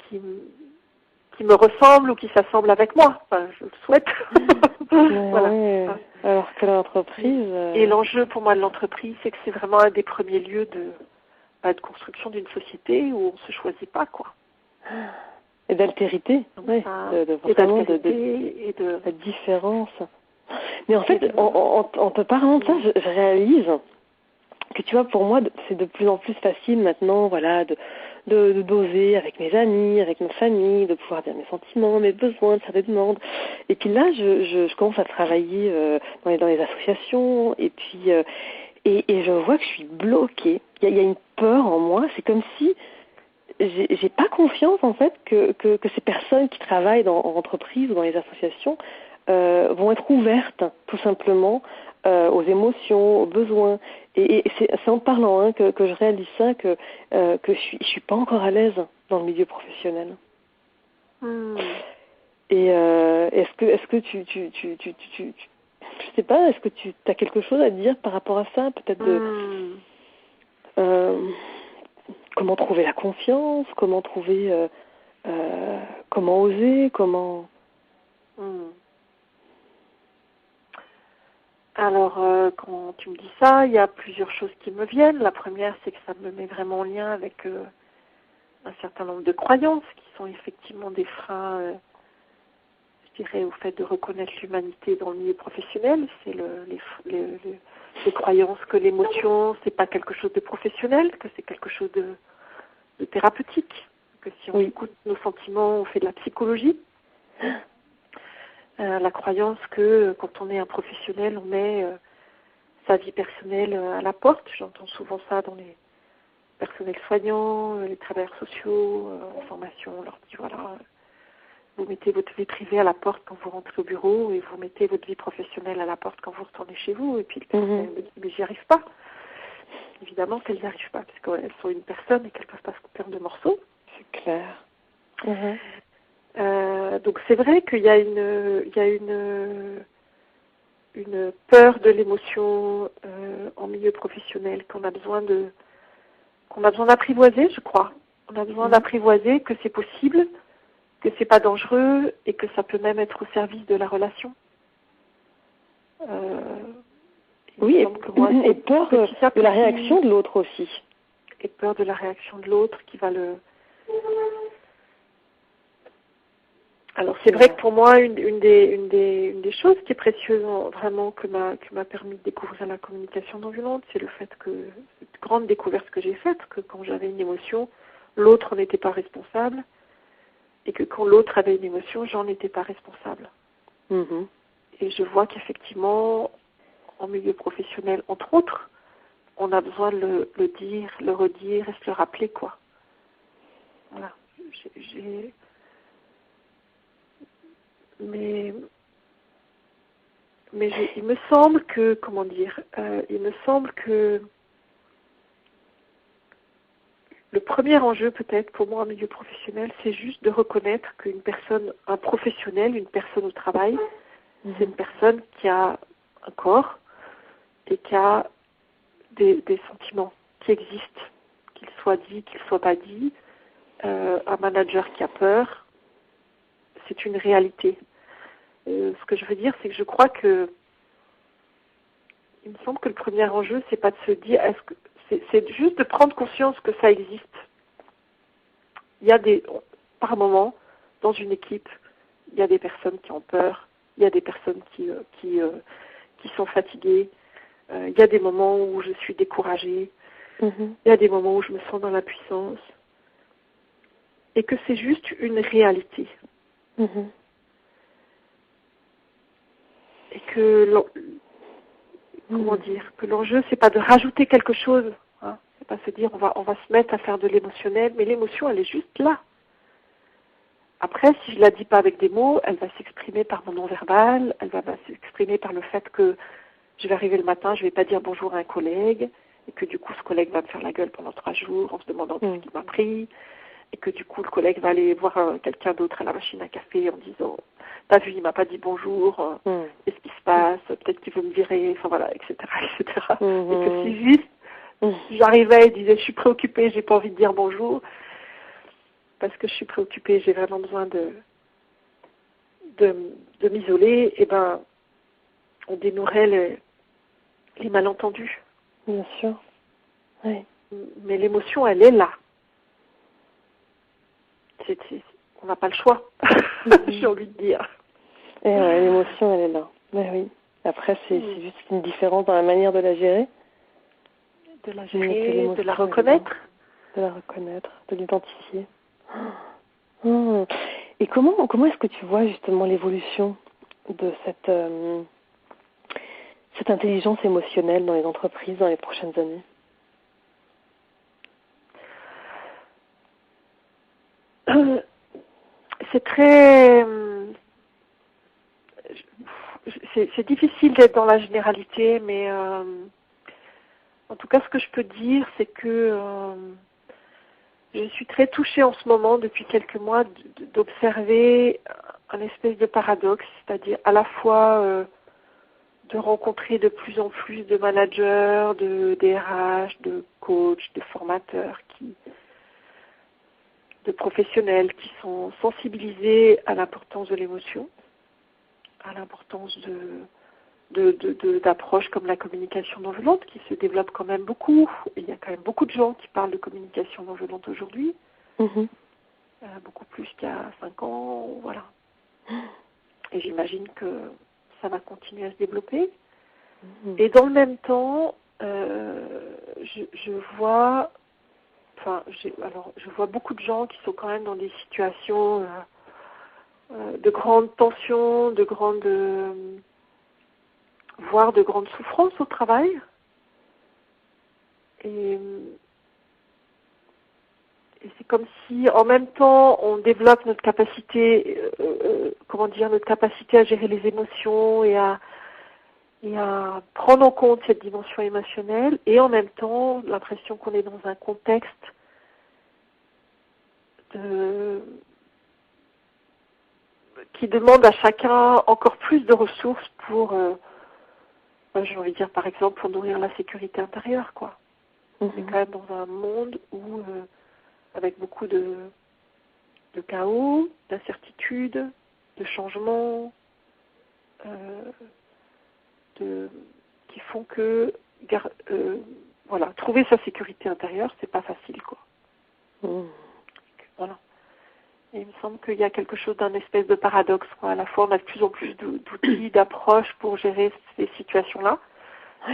[SPEAKER 2] qui me ressemblent ou qui s'assemblent avec moi. Enfin, je le souhaite. Voilà.
[SPEAKER 1] Alors que l'entreprise...
[SPEAKER 2] Et l'enjeu pour moi de l'entreprise, c'est que c'est vraiment un des premiers lieux de construction d'une société où on ne se choisit pas, quoi.
[SPEAKER 1] Et d'altérité,
[SPEAKER 2] et de
[SPEAKER 1] la différence. Mais en fait, en te parlant de ça, je réalise que, tu vois, pour moi, c'est de plus en plus facile maintenant, voilà, de doser avec mes amis, avec ma famille, de pouvoir dire mes sentiments, mes besoins, de faire des demandes. Et puis là, je commence à travailler dans les associations, et puis et je vois que je suis bloquée. Il y a une peur en moi. C'est comme si j'ai pas confiance en fait que ces personnes qui travaillent en entreprise ou dans les associations vont être ouvertes tout simplement aux émotions, aux besoins. Et c'est en parlant que je réalise ça que je suis pas encore à l'aise dans le milieu professionnel. Et est-ce que tu je sais pas, est-ce que tu as quelque chose à dire par rapport à ça, peut-être comment trouver la confiance, comment trouver Comment oser? Comment...
[SPEAKER 2] Alors, quand tu me dis ça, il y a plusieurs choses qui me viennent. La première, c'est que ça me met vraiment en lien avec un certain nombre de croyances qui sont effectivement des freins, je dirais, au fait de reconnaître l'humanité dans le milieu professionnel. C'est les croyances que l'émotion, c'est pas quelque chose de professionnel, que c'est quelque chose de thérapeutique, que si on écoute nos sentiments, on fait de la psychologie. La croyance que quand on est un professionnel, on met sa vie personnelle à la porte. J'entends souvent ça dans les personnels soignants, les travailleurs sociaux, en formation. On leur dit, voilà, vous mettez votre vie privée à la porte quand vous rentrez au bureau et vous mettez votre vie professionnelle à la porte quand vous retournez chez vous. Et puis le personnel me dit, mais j'y arrive pas. Évidemment qu'elles n'y arrivent pas, parce qu'elles sont une personne et qu'elles ne peuvent pas se couper en deux morceaux.
[SPEAKER 1] C'est clair.
[SPEAKER 2] Donc c'est vrai qu'il y a une peur de l'émotion en milieu professionnel qu'on a besoin d'apprivoiser, je crois. On a besoin d'apprivoiser que c'est possible, que c'est pas dangereux et que ça peut même être au service de la relation.
[SPEAKER 1] Oui, et peur de la réaction de l'autre aussi.
[SPEAKER 2] Et peur de la réaction de l'autre qui va le... Alors c'est vrai que pour moi, une des choses qui est précieuse vraiment que m'a permis de découvrir la communication non violente, c'est le fait que, cette grande découverte que j'ai faite, que quand j'avais une émotion, l'autre n'était pas responsable, et que quand l'autre avait une émotion, j'en étais pas responsable. Et je vois qu'effectivement, en milieu professionnel, entre autres, on a besoin de le dire, le redire et se le rappeler, quoi. Voilà. Mais il me semble que, le premier enjeu peut-être pour moi en milieu professionnel, c'est juste de reconnaître qu'une personne, un professionnel, une personne au travail, c'est une personne qui a un corps et qui a des sentiments qui existent, qu'ils soient dits, qu'ils ne soient pas dits. Un manager qui a peur, c'est une réalité. Ce que je veux dire, c'est que je crois que il me semble que le premier enjeu, c'est pas de se dire, c'est juste de prendre conscience que ça existe. Il y a par moment, dans une équipe, il y a des personnes qui ont peur, il y a des personnes qui sont fatiguées, il y a des moments où je suis découragée, il y a des moments où je me sens dans la puissance, et que c'est juste une réalité. Et que que l'enjeu, c'est pas de rajouter quelque chose, hein. C'est pas se dire on va se mettre à faire de l'émotionnel, mais l'émotion, elle est juste là. Après, si je la dis pas avec des mots, elle va s'exprimer par mon non-verbal, elle va s'exprimer par le fait que je vais arriver le matin, je vais pas dire bonjour à un collègue, et que du coup, ce collègue va me faire la gueule pendant 3 jours en se demandant ce qu'il m'a pris, et que du coup, le collègue va aller voir quelqu'un d'autre à la machine à café en disant t'as vu, il m'a pas dit bonjour, qu'est-ce qui se passe, peut-être qu'il veut me virer, enfin voilà, etc., etc. Et que si juste j'arrivais et disais je suis préoccupée, j'ai pas envie de dire bonjour, parce que je suis préoccupée, j'ai vraiment besoin de m'isoler, et ben on dénouerait les malentendus.
[SPEAKER 1] Bien sûr. Oui.
[SPEAKER 2] Mais l'émotion, elle est là. On n'a pas le choix, j'ai envie de dire.
[SPEAKER 1] Et ouais, l'émotion, elle est là. Mais oui. Après, c'est juste une différence dans la manière de la gérer.
[SPEAKER 2] De la gérer, de la reconnaître.
[SPEAKER 1] De la reconnaître, de l'identifier. Et comment est-ce que tu vois justement l'évolution de cette intelligence émotionnelle dans les entreprises dans les prochaines années?
[SPEAKER 2] C'est très... C'est difficile d'être dans la généralité, mais en tout cas, ce que je peux dire, c'est que je suis très touchée en ce moment, depuis quelques mois, d'observer un espèce de paradoxe, c'est-à-dire à la fois de rencontrer de plus en plus de managers, de DRH, de coachs, de formateurs qui de professionnels qui sont sensibilisés à l'importance de l'émotion, à l'importance d'approches comme la communication non violente qui se développe quand même beaucoup. Il y a quand même beaucoup de gens qui parlent de communication non violente aujourd'hui, beaucoup plus qu'il y a 5 ans, voilà. Et j'imagine que ça va continuer à se développer. Et dans le même temps, je vois beaucoup de gens qui sont quand même dans des situations de grande tension, voire de grande souffrance au travail. Et c'est comme si, en même temps, on développe notre capacité, notre capacité à gérer les émotions et à prendre en compte cette dimension émotionnelle, et en même temps, l'impression qu'on est dans un contexte qui demande à chacun encore plus de ressources pour, j'ai envie de dire par exemple, pour nourrir la sécurité intérieure, quoi. On est quand même dans un monde où, avec beaucoup de chaos, d'incertitudes, de changements, qui font que trouver sa sécurité intérieure, c'est pas facile, quoi. Voilà. Et il me semble qu'il y a quelque chose d'un espèce de paradoxe, quoi. À la fois, on a de plus en plus d'outils, d'approches pour gérer ces situations-là,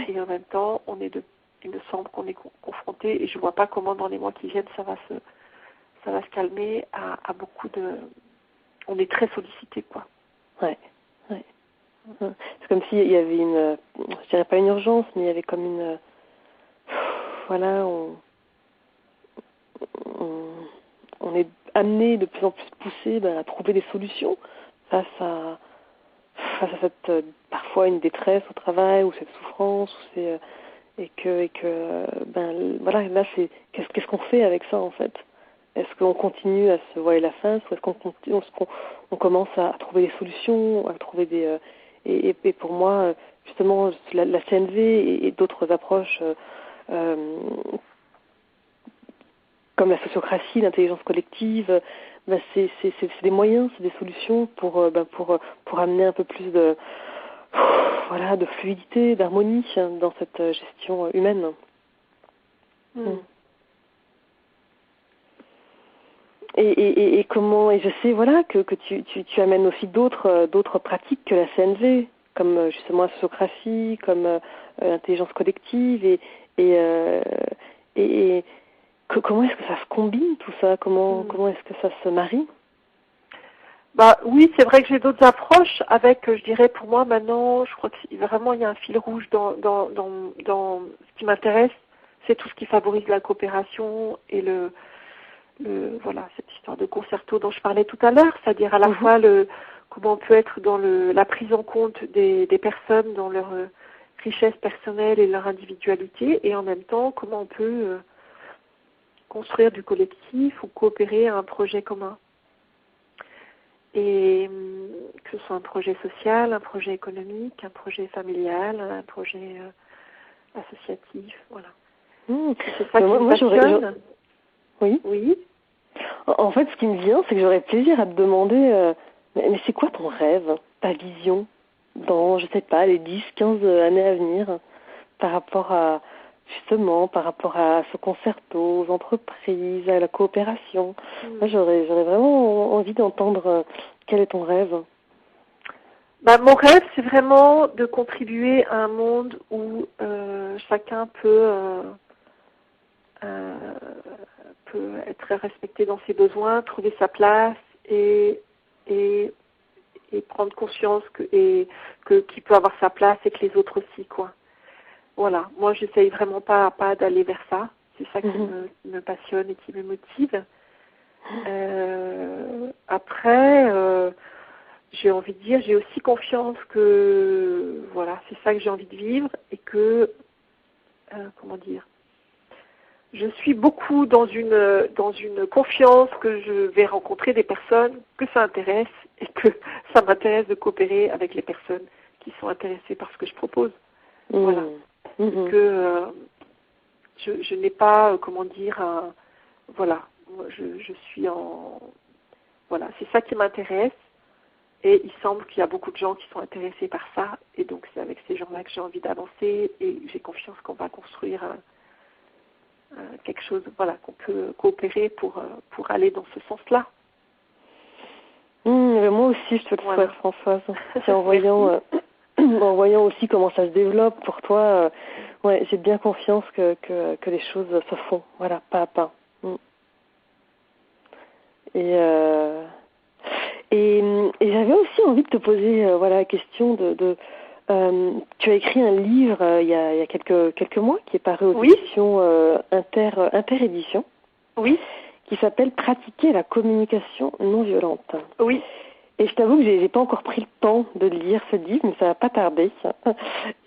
[SPEAKER 2] et en même temps, il me semble qu'on est confronté, et je vois pas comment dans les mois qui viennent ça va se calmer à beaucoup de. On est très sollicité, quoi.
[SPEAKER 1] Ouais. C'est comme s'il y avait je dirais pas une urgence, mais il y avait comme une, on est amené de plus en plus poussé à trouver des solutions face à cette parfois une détresse au travail ou cette souffrance là c'est qu'est-ce qu'on fait avec ça en fait? Est-ce qu'on continue à se voiler la face ou est-ce qu'on commence à trouver des solutions, à trouver des et pour moi justement la CNV et d'autres approches comme la sociocratie, l'intelligence collective, c'est des moyens, c'est des solutions pour amener un peu plus de fluidité, d'harmonie dans cette gestion humaine. Et comment, et je sais que tu amènes aussi d'autres pratiques que la CNV, comme justement la sociocratie, comme l'intelligence collective et comment est-ce que ça se combine tout ça? Comment est-ce que ça se marie?
[SPEAKER 2] Oui, c'est vrai que j'ai d'autres approches avec, je dirais pour moi maintenant, je crois que vraiment il y a un fil rouge dans ce qui m'intéresse, c'est tout ce qui favorise la coopération et cette histoire de concerto dont je parlais tout à l'heure, c'est-à-dire à la fois comment on peut être dans la prise en compte des personnes dans leur richesse personnelle et leur individualité, et en même temps comment on peut construire du collectif ou coopérer à un projet commun. Et que ce soit un projet social, un projet économique, un projet familial, un projet associatif, voilà. C'est ça qui me passionne.
[SPEAKER 1] Oui. En fait, ce qui me vient, c'est que j'aurais plaisir à te demander, mais c'est quoi ton rêve, ta vision, dans, je sais pas, les 10, 15 années à venir, par rapport à ce concerto, aux entreprises, à la coopération. Moi, j'aurais vraiment envie d'entendre quel est ton rêve.
[SPEAKER 2] Mon rêve, c'est vraiment de contribuer à un monde où chacun peut être respecté dans ses besoins, trouver sa place et prendre conscience qu'il peut avoir sa place et que les autres aussi, quoi. Voilà, moi j'essaye vraiment pas d'aller vers ça. C'est ça qui me passionne et qui me motive. Après, j'ai envie de dire, j'ai aussi confiance que c'est ça que j'ai envie de vivre et que je suis beaucoup dans une confiance que je vais rencontrer des personnes que ça intéresse et que ça m'intéresse de coopérer avec les personnes qui sont intéressées par ce que je propose. Voilà. Que je n'ai pas, je suis en... Voilà, c'est ça qui m'intéresse. Et il semble qu'il y a beaucoup de gens qui sont intéressés par ça. Et donc, c'est avec ces gens-là que j'ai envie d'avancer. Et j'ai confiance qu'on va construire quelque chose, voilà, qu'on peut coopérer pour aller dans ce sens-là.
[SPEAKER 1] Moi aussi, je te le souhaite, Françoise. C'est en voyant aussi comment ça se développe pour toi, j'ai bien confiance que les choses se font, voilà, pas à pas. Et j'avais aussi envie de te poser la question de tu as écrit un livre il y a quelques mois qui est paru aux éditions Interéditions.
[SPEAKER 2] Oui.
[SPEAKER 1] Qui s'appelle Pratiquer la communication non violente.
[SPEAKER 2] Oui.
[SPEAKER 1] Et je t'avoue que j'ai pas encore pris le temps de lire ce livre, mais ça va pas tarder.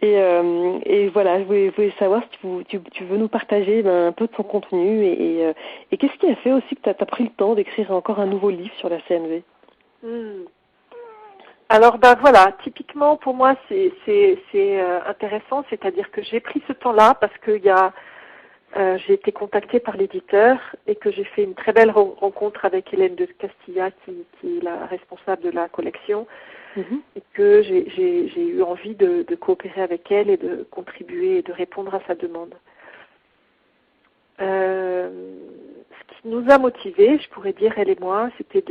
[SPEAKER 1] Et voilà, je voulais savoir si tu veux nous partager un peu de son contenu et qu'est-ce qui a fait aussi que tu as pris le temps d'écrire encore un nouveau livre sur la CNV.
[SPEAKER 2] Alors voilà, typiquement pour moi c'est intéressant, c'est-à-dire que j'ai pris ce temps-là parce que j'ai été contactée par l'éditeur et que j'ai fait une très belle rencontre avec Hélène de Castilla qui est la responsable de la collection et que j'ai eu envie de coopérer avec elle et de contribuer et de répondre à sa demande. Ce qui nous a motivés, je pourrais dire, elle et moi, c'était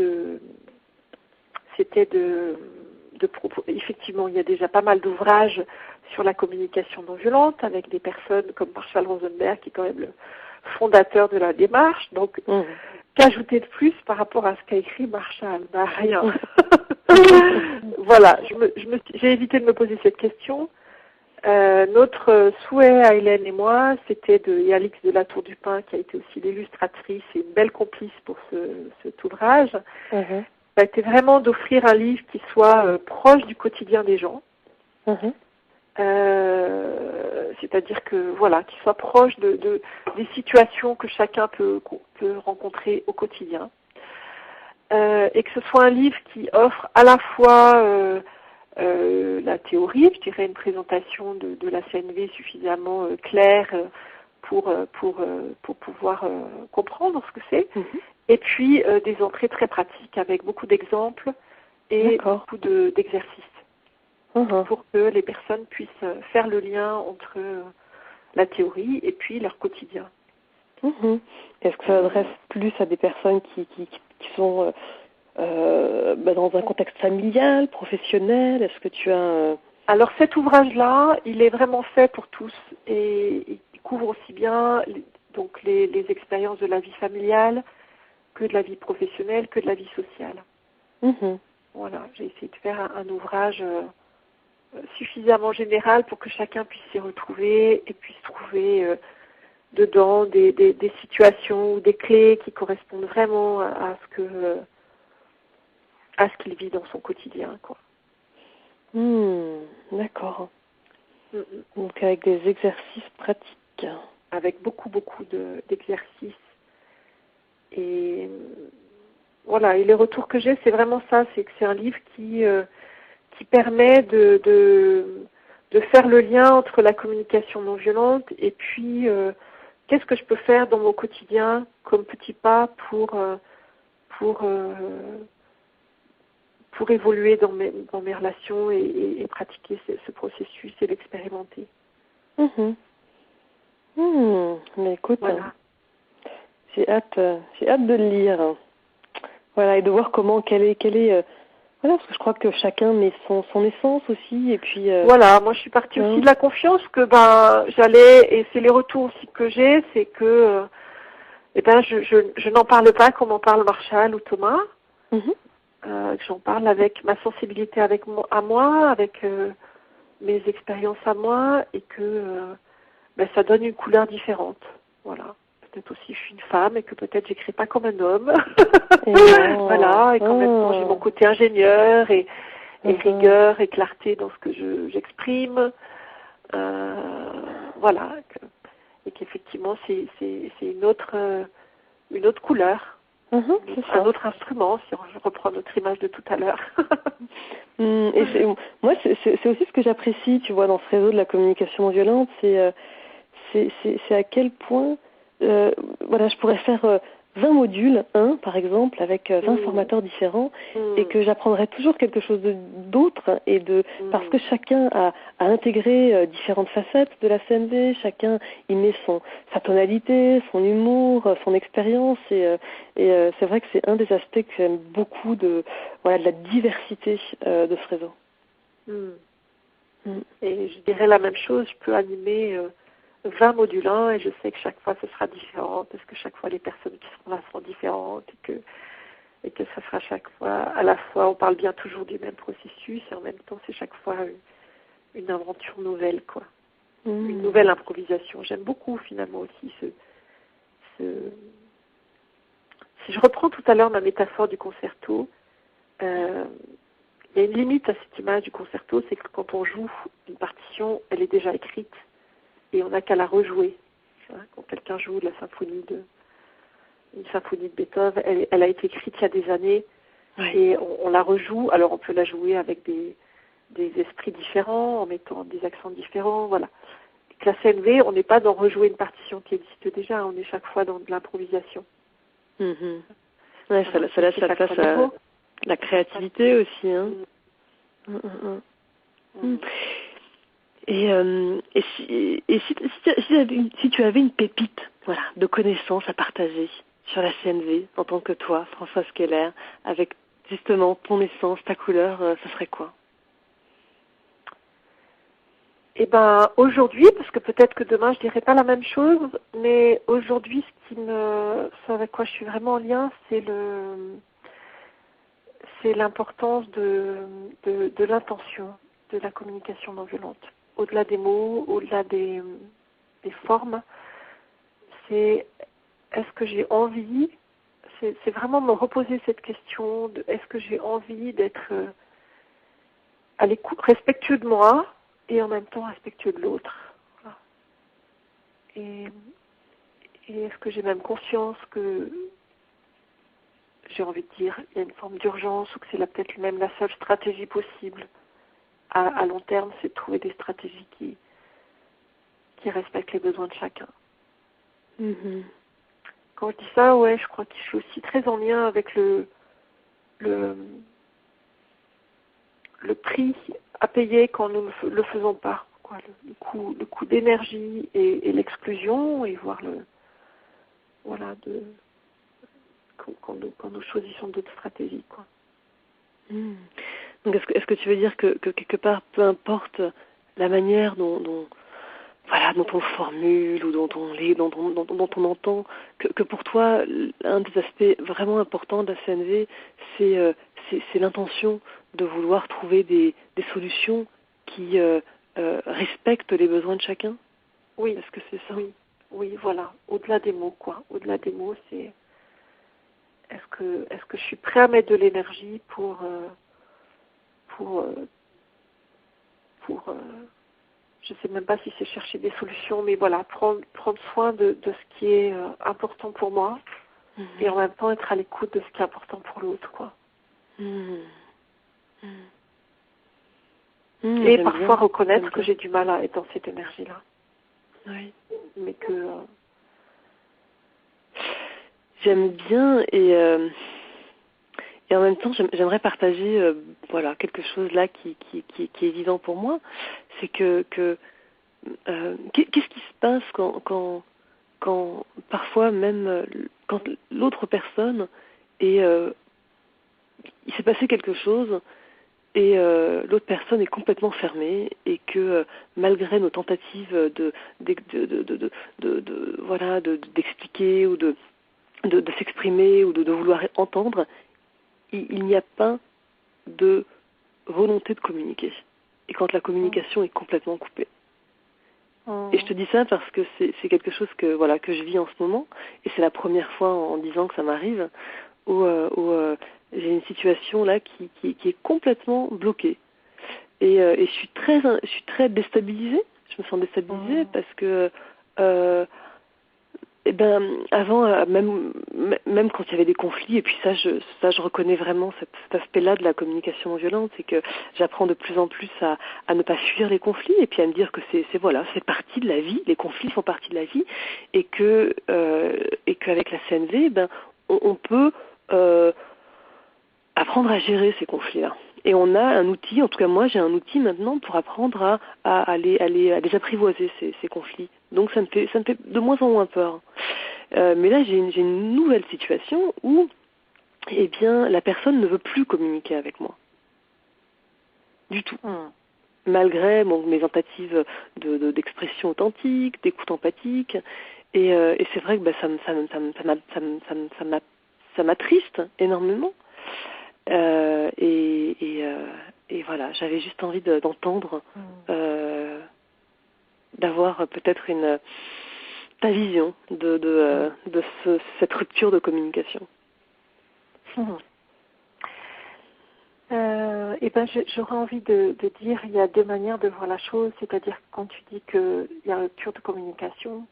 [SPEAKER 2] effectivement, il y a déjà pas mal d'ouvrages sur la communication non violente avec des personnes comme Marshall Rosenberg, qui est quand même le fondateur de la démarche. Donc, qu'ajouter de plus par rapport à ce qu'a écrit Marshall? Rien. Voilà, j'ai évité de me poser cette question. Notre souhait à Hélène et moi, c'était et Alix de la Tour du Pin, qui a été aussi l'illustratrice et une belle complice pour cet ouvrage, ça a été vraiment d'offrir un livre qui soit proche du quotidien des gens. C'est-à-dire que qu'il soit proche des situations que chacun peut rencontrer au quotidien. Et que ce soit un livre qui offre à la fois la théorie, je dirais une présentation de la CNV suffisamment claire pour pouvoir comprendre ce que c'est, et puis des entrées très pratiques avec beaucoup d'exemples et beaucoup d'exercices. Pour que les personnes puissent faire le lien entre la théorie et puis leur quotidien.
[SPEAKER 1] Est-ce que ça s'adresse plus à des personnes qui sont dans un contexte familial, professionnel? Est-ce que tu as...
[SPEAKER 2] Alors cet ouvrage-là, il est vraiment fait pour tous et il couvre aussi bien les expériences de la vie familiale que de la vie professionnelle, que de la vie sociale. Voilà, j'ai essayé de faire un ouvrage suffisamment général pour que chacun puisse s'y retrouver et puisse trouver dedans des situations ou des clés qui correspondent vraiment à ce qu'il vit dans son quotidien, quoi.
[SPEAKER 1] D'accord. Donc avec des exercices pratiques.
[SPEAKER 2] Avec beaucoup d'exercices. Et voilà, et les retours que j'ai, c'est vraiment ça, c'est que c'est un livre qui permet de faire le lien entre la communication non violente et puis qu'est-ce que je peux faire dans mon quotidien comme petit pas pour évoluer dans mes relations et pratiquer ce processus et l'expérimenter.
[SPEAKER 1] Mais écoute, j'ai hâte de le lire. Voilà, et de voir quelle est voilà, parce que je crois que chacun met son essence aussi, et puis...
[SPEAKER 2] Voilà, moi je suis partie aussi de la confiance que et c'est les retours aussi que j'ai, c'est que je n'en parle pas comme en parle Marshall ou Thomas, que j'en parle avec ma sensibilité à moi, avec mes expériences à moi, et que ça donne une couleur différente, voilà. Peut-être aussi je suis une femme et que peut-être j'écris pas comme un homme. Voilà, et qu'en même temps j'ai mon côté ingénieur et rigueur et clarté dans ce que j'exprime. Voilà, et qu'effectivement c'est une autre couleur, un autre instrument, si je reprends notre image de tout à l'heure.
[SPEAKER 1] Et moi c'est aussi ce que j'apprécie, tu vois, dans ce réseau de la communication non violente, c'est à quel point je pourrais faire 20 modules, par exemple, avec 20 formateurs différents, et que j'apprendrai toujours quelque chose d'autre, parce que chacun a intégré différentes facettes de la CNV, chacun y met sa tonalité, son humour, son expérience, et c'est vrai que c'est un des aspects que j'aime beaucoup de la diversité de ce réseau.
[SPEAKER 2] Et je dirais la même chose, je peux animer 20 modules 1 et je sais que chaque fois ce sera différent parce que chaque fois les personnes qui seront là seront différentes et que ça sera chaque fois, à la fois on parle bien toujours du même processus et en même temps c'est chaque fois une aventure nouvelle, quoi. Une nouvelle improvisation. J'aime beaucoup finalement aussi si je reprends tout à l'heure ma métaphore du concerto, il y a une limite à cette image du concerto, c'est que quand on joue une partition, elle est déjà écrite et on n'a qu'à la rejouer. Quand quelqu'un joue une symphonie de Beethoven, elle a été écrite il y a des années et on la rejoue. Alors on peut la jouer avec des esprits différents, en mettant des accents différents, voilà. Avec la CNV, on n'est pas dans rejouer une partition qui existe déjà, on est chaque fois dans de l'improvisation.
[SPEAKER 1] Ouais, ça laisse la place à la créativité aussi. Et si tu avais une pépite de connaissances à partager sur la CNV en tant que toi, Françoise Keller, avec justement ton essence, ta couleur, ça serait quoi?
[SPEAKER 2] Eh ben, aujourd'hui, parce que peut-être que demain je dirai pas la même chose, mais aujourd'hui, ce avec quoi je suis vraiment en lien, c'est l'importance de l'intention, de la communication non violente. Au-delà des mots, au-delà des formes, c'est est-ce que j'ai envie, c'est vraiment me reposer cette question de est-ce que j'ai envie d'être à l'écoute, respectueux de moi et en même temps respectueux de l'autre. Voilà. Et est-ce que j'ai même conscience que j'ai envie de dire il y a une forme d'urgence ou que c'est peut-être même la seule stratégie possible à long terme, c'est de trouver des stratégies qui respectent les besoins de chacun. Quand je dis ça, je crois que je suis aussi très en lien avec le prix à payer quand nous ne le faisons pas, quoi, le coût d'énergie et l'exclusion, et voir quand nous choisissons d'autres stratégies, quoi.
[SPEAKER 1] Donc est-ce que tu veux dire que quelque part, peu importe la manière dont on formule ou dont on entend, que pour toi, un des aspects vraiment importants de la CNV, c'est l'intention de vouloir trouver des solutions qui respectent les besoins de chacun?
[SPEAKER 2] Oui.
[SPEAKER 1] Est-ce que c'est ça?
[SPEAKER 2] Oui, voilà. Au-delà des mots, quoi. Au-delà des mots, c'est est-ce que je suis prêt à mettre de l'énergie pour je sais même pas si c'est chercher des solutions, mais voilà, prendre soin de ce qui est important pour moi et en même temps être à l'écoute de ce qui est important pour l'autre, quoi. Et parfois reconnaître que j'ai du mal à être dans cette énergie-là.
[SPEAKER 1] Oui.
[SPEAKER 2] Mais que
[SPEAKER 1] j'aime bien et en même temps j'aimerais partager quelque chose là qui est évident pour moi, c'est que qu'est-ce qui se passe quand parfois même quand l'autre personne il s'est passé quelque chose et l'autre personne est complètement fermée et que malgré nos tentatives d'expliquer ou de s'exprimer ou de vouloir entendre, il n'y a pas de volonté de communiquer. Et quand la communication est complètement coupée. Et je te dis ça parce que c'est quelque chose que je vis en ce moment, et c'est la première fois en 10 ans que ça m'arrive, où j'ai une situation là qui est complètement bloquée. Et je suis très déstabilisée. Je me sens déstabilisée parce que avant, même quand il y avait des conflits, et puis ça je reconnais vraiment cet aspect-là de la communication non violente, c'est que j'apprends de plus en plus à ne pas fuir les conflits, et puis à me dire que c'est partie de la vie, les conflits font partie de la vie, et qu'avec la CNV, on peut apprendre à gérer ces conflits-là. Et on a un outil, en tout cas moi j'ai un outil maintenant pour apprendre à les apprivoiser ces conflits. Donc ça me fait de moins en moins peur. Mais là j'ai une nouvelle situation où eh bien la personne ne veut plus communiquer avec moi. Du tout. Malgré mes tentatives d'expression authentique, d'écoute empathique. Et c'est vrai que ça m'attriste énormément. Et voilà, j'avais juste envie d'entendre, d'avoir peut-être ta vision de cette rupture de communication.
[SPEAKER 2] J'aurais envie de dire, il y a deux manières de voir la chose, c'est-à-dire quand tu dis qu'il y a rupture de communication,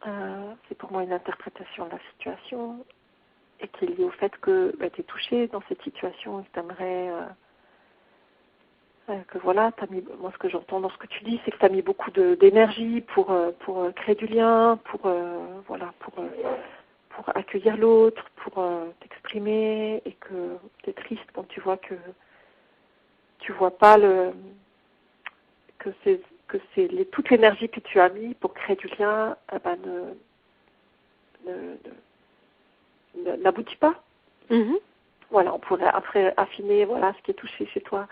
[SPEAKER 2] c'est pour moi une interprétation de la situation et qui est liée au fait que tu es touché dans cette situation et que tu aimerais que voilà, moi ce que j'entends dans ce que tu dis, c'est que tu as mis beaucoup d'énergie pour créer du lien, pour accueillir l'autre, pour t'exprimer, et que tu es triste quand tu vois que tu vois pas toute l'énergie que tu as mis pour créer du lien n'aboutit pas.
[SPEAKER 1] Mm-hmm.
[SPEAKER 2] Voilà, on pourrait après affiner ce qui est touché chez toi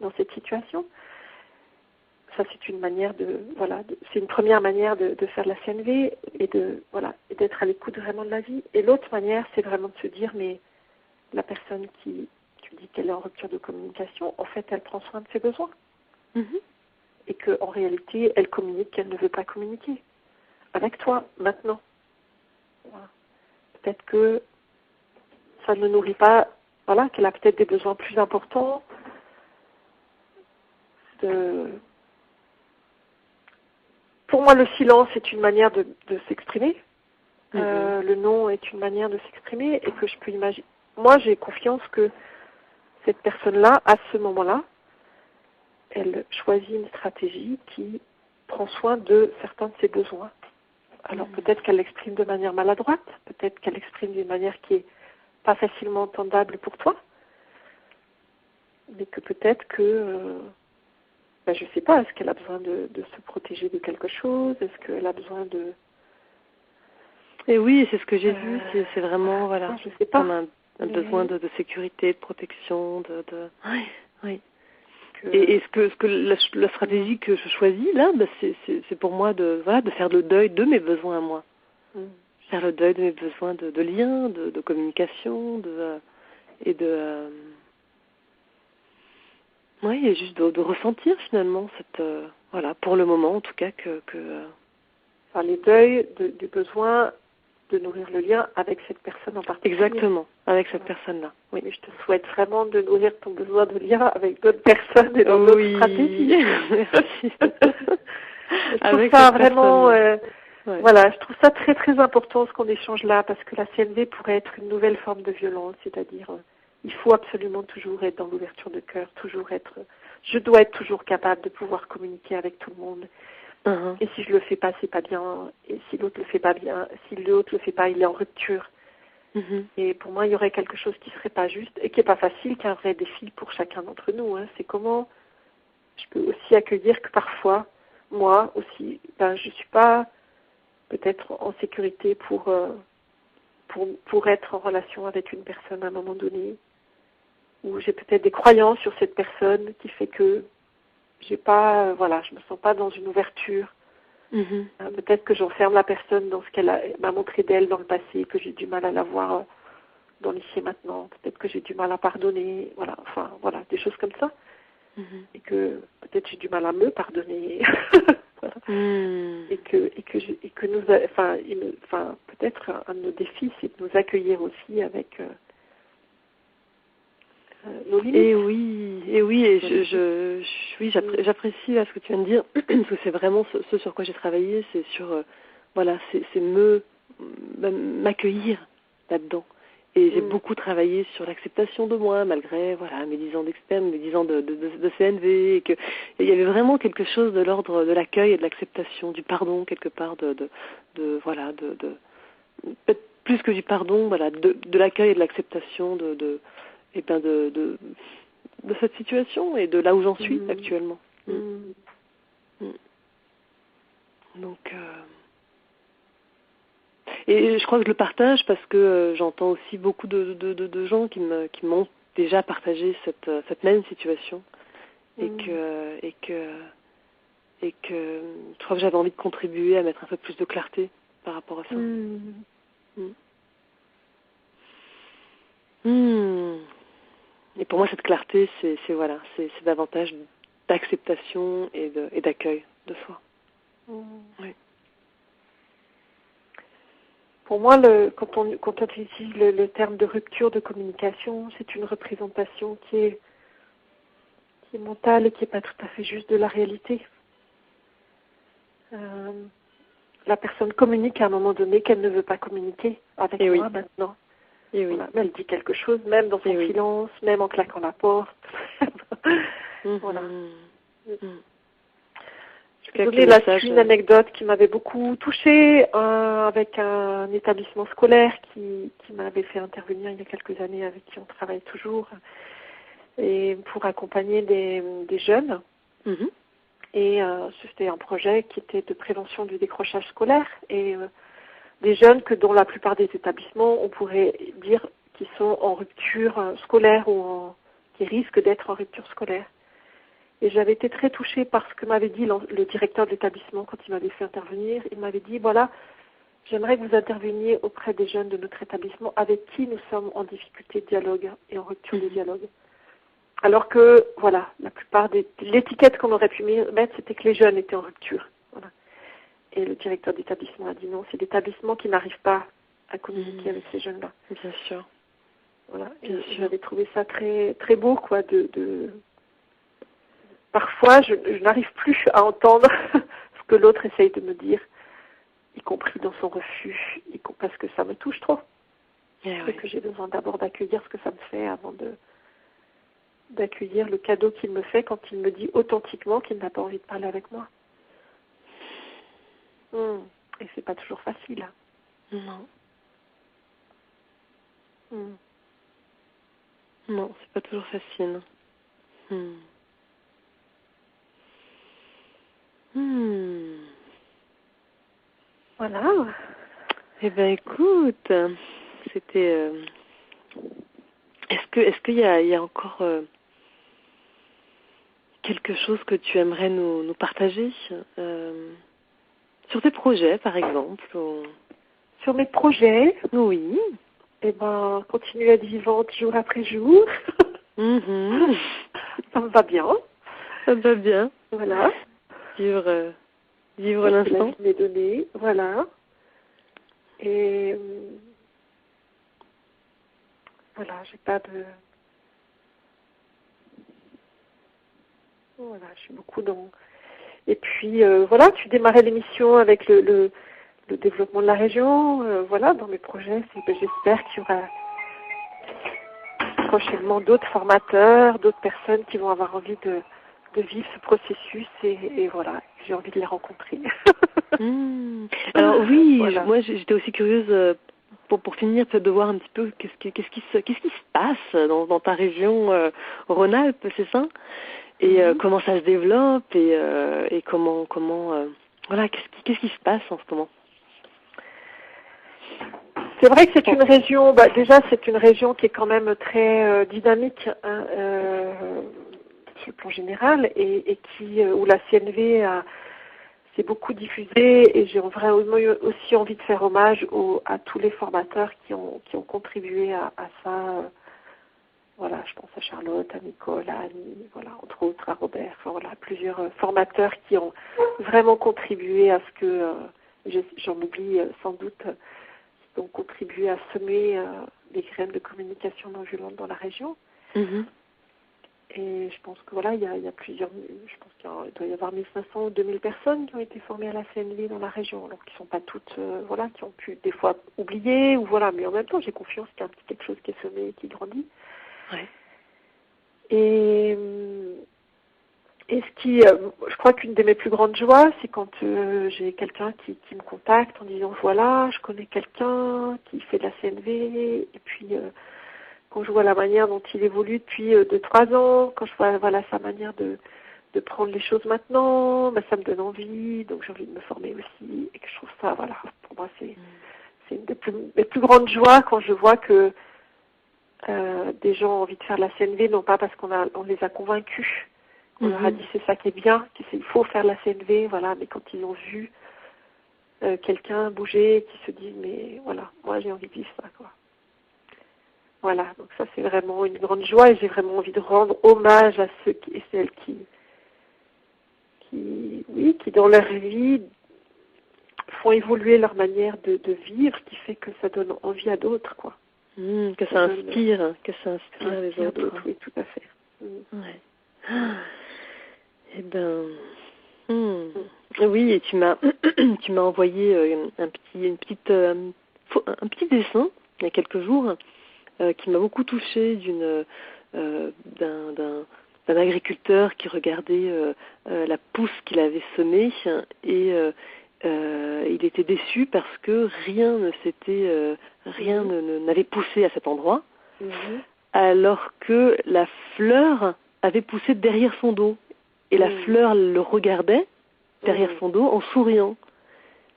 [SPEAKER 2] dans cette situation. Ça, c'est une manière c'est une première manière de faire de la CNV et d'être à l'écoute vraiment de la vie. Et l'autre manière, c'est vraiment de se dire, mais la personne qui tu dis qu'elle est en rupture de communication, en fait, elle prend soin de ses besoins.
[SPEAKER 1] Mm-hmm.
[SPEAKER 2] Et qu'en réalité, elle communique qu'elle ne veut pas communiquer. Avec toi, maintenant. Voilà. Peut-être que ça ne nourrit pas, qu'elle a peut-être des besoins plus importants Pour moi, le silence est une manière de s'exprimer. Mm-hmm. Le non est une manière de s'exprimer et que je peux imaginer. Moi, j'ai confiance que cette personne-là, à ce moment-là, elle choisit une stratégie qui prend soin de certains de ses besoins. Alors peut-être qu'elle l'exprime de manière maladroite, peut-être qu'elle l'exprime d'une manière qui n'est pas facilement entendable pour toi, mais que peut-être que... je ne sais pas, est-ce qu'elle a besoin de se protéger de quelque chose? Est-ce qu'elle a besoin de...
[SPEAKER 1] Et oui, c'est ce que j'ai vu, c'est vraiment,
[SPEAKER 2] non, je sais pas.
[SPEAKER 1] Comme un besoin de sécurité, de protection, Oui. Et ce que la stratégie que je choisis, là, c'est pour moi de faire le deuil de mes besoins à moi. Faire le deuil de mes besoins de lien, de communication, et juste de ressentir finalement pour le moment en tout cas
[SPEAKER 2] Enfin, les deuils du besoin de nourrir le lien avec cette personne en particulier.
[SPEAKER 1] Exactement, avec cette personne-là. Oui.
[SPEAKER 2] Mais je te souhaite vraiment de nourrir ton besoin de lien avec d'autres personnes et dans d'autres stratégies.
[SPEAKER 1] Merci.
[SPEAKER 2] Je trouve ça vraiment... je trouve ça très très important ce qu'on échange là, parce que la CNV pourrait être une nouvelle forme de violence, c'est-à-dire il faut absolument toujours être dans l'ouverture de cœur, je dois être toujours capable de pouvoir communiquer avec tout le monde.
[SPEAKER 1] Uh-huh.
[SPEAKER 2] Et si je le fais pas, c'est pas bien. Et si l'autre le fait pas bien, si l'autre le fait pas, il est en rupture.
[SPEAKER 1] Mm-hmm.
[SPEAKER 2] Et pour moi, il y aurait quelque chose qui serait pas juste et qui est pas facile, qui est un vrai défi pour chacun d'entre nous. C'est comment je peux aussi accueillir que parfois, moi aussi, je suis pas peut-être en sécurité pour être en relation avec une personne à un moment donné, ou j'ai peut-être des croyances sur cette personne qui fait que je me sens pas dans une ouverture.
[SPEAKER 1] Mm-hmm.
[SPEAKER 2] Peut-être que j'enferme la personne dans ce qu'elle m'a montré d'elle dans le passé, que j'ai du mal à la voir dans l'ici et maintenant. Peut-être que j'ai du mal à pardonner, des choses comme ça.
[SPEAKER 1] Mm-hmm.
[SPEAKER 2] Et que peut-être j'ai du mal à me pardonner. Et que nous, peut-être un de nos défis, c'est de nous accueillir aussi avec nos limites.
[SPEAKER 1] Et j'apprécie là, ce que tu viens de dire, parce que c'est vraiment ce sur quoi j'ai travaillé, c'est sur, c'est m'accueillir là-dedans. Et j'ai beaucoup travaillé sur l'acceptation de moi, malgré mes 10 ans d'expérience, mes 10 ans de CNV, et que il y avait vraiment quelque chose de l'ordre de l'accueil et de l'acceptation, du pardon quelque part, plus que du pardon, voilà, de l'accueil et de l'acceptation de cette situation et de là où j'en suis actuellement. Donc, et je crois que je le partage parce que j'entends aussi beaucoup de gens qui m'ont déjà partagé cette même situation et que je crois que j'avais envie de contribuer à mettre un peu plus de clarté par rapport à ça. Et pour moi, cette clarté, c'est davantage d'acceptation et d'accueil de soi. Oui.
[SPEAKER 2] Pour moi, quand on utilise le terme de rupture de communication, c'est une représentation qui est mentale et qui n'est pas tout à fait juste de la réalité. La personne communique à un moment donné qu'elle ne veut pas communiquer avec moi maintenant. Et voilà, mais elle dit quelque chose, même dans son silence, même en claquant la porte. Voilà. Je vais donner là-dessus une anecdote qui m'avait beaucoup touchée avec un établissement scolaire qui m'avait fait intervenir il y a quelques années, avec qui on travaille toujours, et pour accompagner des jeunes. Et c'était un projet qui était de prévention du décrochage scolaire et des jeunes dont la plupart des établissements, on pourrait dire qu'ils sont en rupture scolaire ou qui risquent d'être en rupture scolaire. Et j'avais été très touchée par ce que m'avait dit le directeur de l'établissement quand il m'avait fait intervenir. Il m'avait dit, voilà, j'aimerais que vous interveniez auprès des jeunes de notre établissement avec qui nous sommes en difficulté de dialogue et en rupture de dialogue. Alors que, voilà, la plupart l'étiquette qu'on aurait pu mettre, c'était que les jeunes étaient en rupture. Voilà. Et le directeur d'établissement a dit non, c'est l'établissement qui n'arrive pas à communiquer avec ces jeunes-là.
[SPEAKER 1] Bien sûr.
[SPEAKER 2] Voilà. Et j'avais trouvé ça très, très beau, quoi, Parfois, je n'arrive plus à entendre ce que l'autre essaye de me dire, y compris dans son refus, parce que ça me touche trop. Et que j'ai besoin d'abord d'accueillir ce que ça me fait avant d'accueillir le cadeau qu'il me fait quand il me dit authentiquement qu'il n'a pas envie de parler avec moi. Et c'est pas toujours facile.
[SPEAKER 1] Non. Non, c'est pas toujours facile.
[SPEAKER 2] Voilà.
[SPEAKER 1] Eh ben, écoute, c'était. Est-ce qu'il y a encore quelque chose que tu aimerais nous partager sur tes projets, par exemple
[SPEAKER 2] Sur mes projets?
[SPEAKER 1] Oui.
[SPEAKER 2] Eh ben, continuer à être vivante jour après jour. Ça me va bien.
[SPEAKER 1] Ça me va bien.
[SPEAKER 2] Voilà.
[SPEAKER 1] Vivre l'instant.
[SPEAKER 2] La vie m'est donnée, voilà. Et voilà, j'ai pas de... Voilà, je suis beaucoup dans... Et puis, voilà, tu démarrais l'émission avec le développement de la région. Voilà, dans mes projets, j'espère qu'il y aura prochainement d'autres formateurs, d'autres personnes qui vont avoir envie de vivre ce processus et voilà, j'ai envie de les rencontrer.
[SPEAKER 1] Alors oui,
[SPEAKER 2] voilà.
[SPEAKER 1] Moi j'étais aussi curieuse pour finir peut-être de voir un petit peu qu'est-ce qui se passe dans ta région Rhône-Alpes, c'est ça? Et comment ça se développe et comment voilà, qu'est-ce qui se passe en ce moment?
[SPEAKER 2] C'est vrai que c'est une région, déjà c'est une région qui est quand même très dynamique sur le plan général et où la CNV s'est beaucoup diffusée et j'ai vraiment aussi envie de faire hommage à tous les formateurs qui ont contribué à ça. Voilà, je pense à Charlotte, à Nicole, à Annie, voilà, entre autres à Robert, enfin, voilà, plusieurs formateurs qui ont vraiment contribué à ce que, j'en oublie sans doute, qui ont contribué à semer des graines de communication non violente dans la région. Et je pense que voilà, il y a plusieurs, je pense qu'il doit y avoir 1500 ou 2000 personnes qui ont été formées à la CNV dans la région, alors qui ne sont pas toutes, voilà, qui ont pu des fois oublier, ou voilà, mais en même temps j'ai confiance qu'il y a quelque chose qui est semé et qui grandit.
[SPEAKER 1] Ouais.
[SPEAKER 2] Et Et je crois qu'une de mes plus grandes joies, c'est quand j'ai quelqu'un qui me contacte en disant voilà, je connais quelqu'un qui fait de la CNV, et puis quand je vois la manière dont il évolue depuis 2-3 ans, quand je vois sa manière de prendre les choses maintenant, ben, ça me donne envie, donc j'ai envie de me former aussi, et que je trouve ça, voilà, pour moi c'est une mes plus grandes joies quand je vois que des gens ont envie de faire de la CNV, non pas parce on les a convaincus, on leur a dit c'est ça qui est bien, qu'il faut faire de la CNV, voilà, mais quand ils ont vu quelqu'un bouger, qui se disent mais voilà, moi j'ai envie de vivre ça, quoi. Voilà, donc ça c'est vraiment une grande joie et j'ai vraiment envie de rendre hommage à ceux et celles qui dans leur vie font évoluer leur manière de vivre, qui fait que ça donne envie à d'autres, quoi.
[SPEAKER 1] Que ça inspire les autres.
[SPEAKER 2] Oui, tout à fait.
[SPEAKER 1] Ouais. Eh ben, oui, et tu m'as envoyé un petit dessin il y a quelques jours qui m'a beaucoup touchée d'un agriculteur qui regardait la pousse qu'il avait semée et il était déçu parce que rien n'avait poussé à cet endroit, alors que la fleur avait poussé derrière son dos et la fleur le regardait derrière son dos en souriant.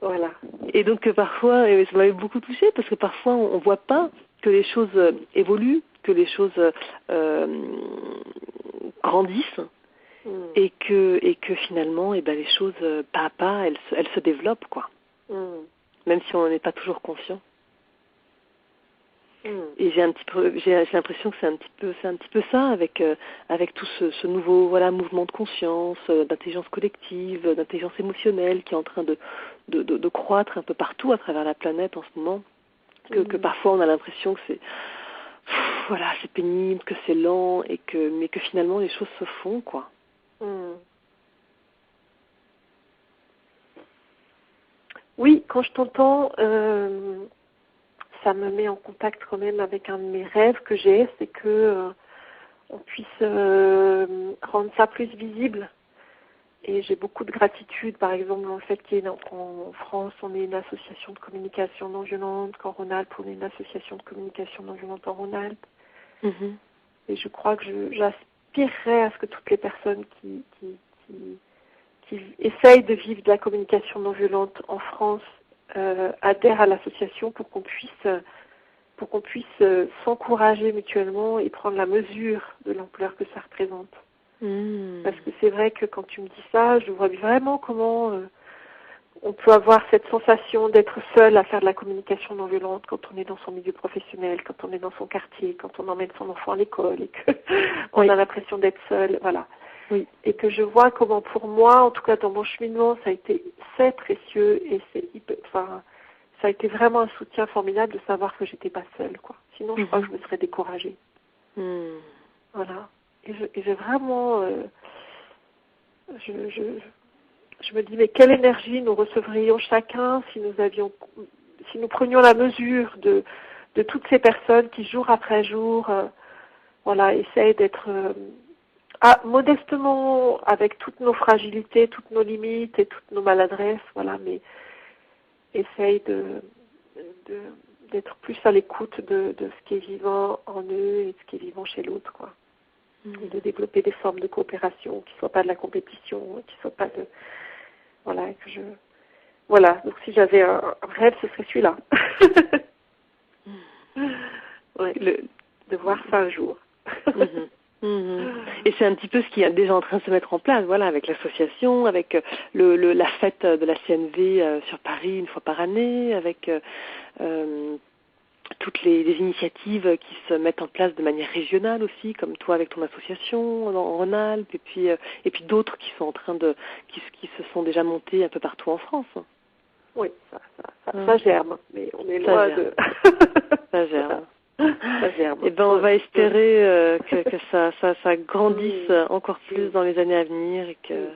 [SPEAKER 2] Voilà.
[SPEAKER 1] Et donc parfois, ça m'avait beaucoup touchée parce que parfois on voit pas que les choses évoluent, que les choses grandissent et que finalement, les choses pas à pas, elles se développent, quoi. Même si on n'en est pas toujours conscient. Et j'ai l'impression que c'est un petit peu ça avec tout ce nouveau mouvement de conscience, d'intelligence collective, d'intelligence émotionnelle qui est en train de croître un peu partout à travers la planète en ce moment. Que parfois on a l'impression que c'est pénible, que c'est lent mais que finalement les choses se font, quoi.
[SPEAKER 2] Oui, quand je t'entends, ça me met en contact quand même avec un de mes rêves que j'ai, c'est que on puisse rendre ça plus visible. Et j'ai beaucoup de gratitude, par exemple, dans le fait qu'en France, on est une association de communication non violente, qu'en Rhône-Alpes, on est une association de communication non violente en Rhône-Alpes. Et je crois que j'aspirerais à ce que toutes les personnes qui essayent de vivre de la communication non violente en France adhèrent à l'association pour qu'on puisse s'encourager mutuellement et prendre la mesure de l'ampleur que ça représente. Parce que c'est vrai que quand tu me dis ça, je vois vraiment comment on peut avoir cette sensation d'être seul à faire de la communication non violente quand on est dans son milieu professionnel, quand on est dans son quartier, quand on emmène son enfant à l'école et qu'on a l'impression d'être seul, voilà. Oui. Et que je vois comment pour moi, en tout cas dans mon cheminement, c'est précieux et ça a été vraiment un soutien formidable de savoir que j'étais pas seule, quoi. Sinon, je crois que je me serais découragée. Voilà. Et j'ai vraiment, je me dis, mais quelle énergie nous recevrions chacun si nous prenions la mesure de toutes ces personnes qui, jour après jour, essayent d'être modestement, avec toutes nos fragilités, toutes nos limites et toutes nos maladresses, mais essayent d'être plus à l'écoute de ce qui est vivant en eux et de ce qui est vivant chez l'autre, quoi. Et de développer des formes de coopération qui ne soient pas de la compétition, qui ne soient pas de... donc si j'avais un rêve, ce serait celui-là. De voir ça un jour.
[SPEAKER 1] Et c'est un petit peu ce qui est déjà en train de se mettre en place, avec l'association, avec la fête de la CNV sur Paris une fois par année, avec toutes les initiatives qui se mettent en place de manière régionale aussi, comme toi avec ton association en Rhône-Alpes, et puis d'autres qui sont en train qui se sont déjà montées un peu partout en France.
[SPEAKER 2] Oui, ça germe, mais on est loin de...
[SPEAKER 1] Ça germe. Et on va espérer que ça grandisse encore plus dans les années à venir et que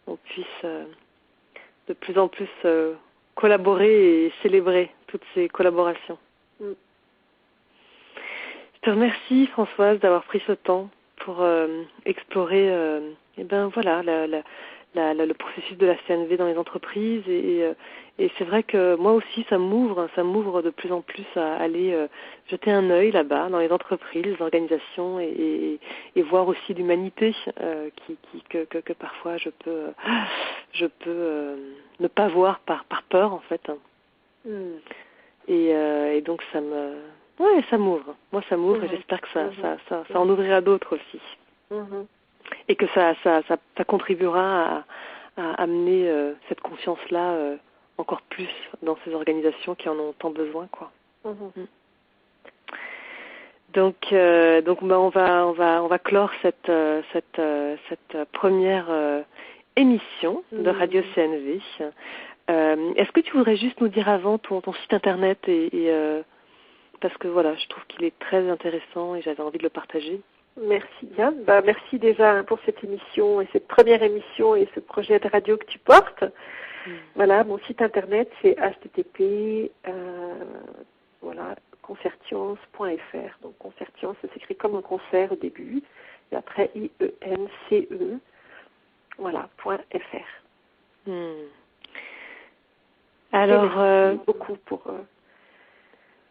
[SPEAKER 1] on puisse de plus en plus collaborer et célébrer toutes ces collaborations. Je te remercie, Françoise, d'avoir pris ce temps pour explorer voilà le processus de la CNV dans les entreprises et c'est vrai que moi aussi ça m'ouvre de plus en plus à aller jeter un œil là-bas dans les entreprises, les organisations et voir aussi l'humanité que parfois je peux ne pas voir par peur en fait. Et donc ça m'ouvre. Moi ça m'ouvre et j'espère que ça en ouvrira d'autres aussi. Et que ça contribuera à amener cette conscience-là encore plus dans ces organisations qui en ont tant besoin, quoi. Donc on va clore cette première émission de Radio CNV. Est-ce que tu voudrais juste nous dire avant ton site internet et parce que voilà, je trouve qu'il est très intéressant et j'avais envie de le partager.
[SPEAKER 2] Merci Diane. Merci déjà pour cette émission et cette première émission et ce projet de radio que tu portes. Voilà, mon site internet c'est http concertiance.fr. Donc Concertiance, ça s'écrit comme un concert au début, et après IENCE, voilà, .fr.
[SPEAKER 1] Alors,
[SPEAKER 2] merci beaucoup pour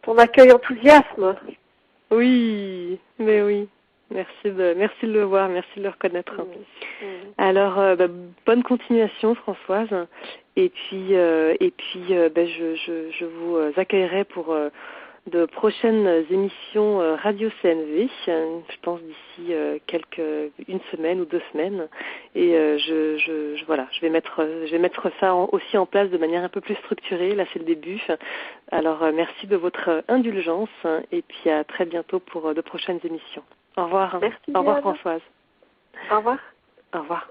[SPEAKER 2] ton accueil enthousiasme.
[SPEAKER 1] Oui, mais oui. Merci de le voir, merci de le reconnaître. Alors, bonne continuation, Françoise. Et puis, je vous accueillerai pour de prochaines émissions Radio CNV. Je pense d'ici une semaine ou 2 semaines. Et je vais mettre ça aussi en place de manière un peu plus structurée. Là, c'est le début. Alors, merci de votre indulgence et puis à très bientôt pour de prochaines émissions. Au revoir.
[SPEAKER 2] Merci.
[SPEAKER 1] Au revoir Françoise.
[SPEAKER 2] Au revoir.
[SPEAKER 1] Au revoir.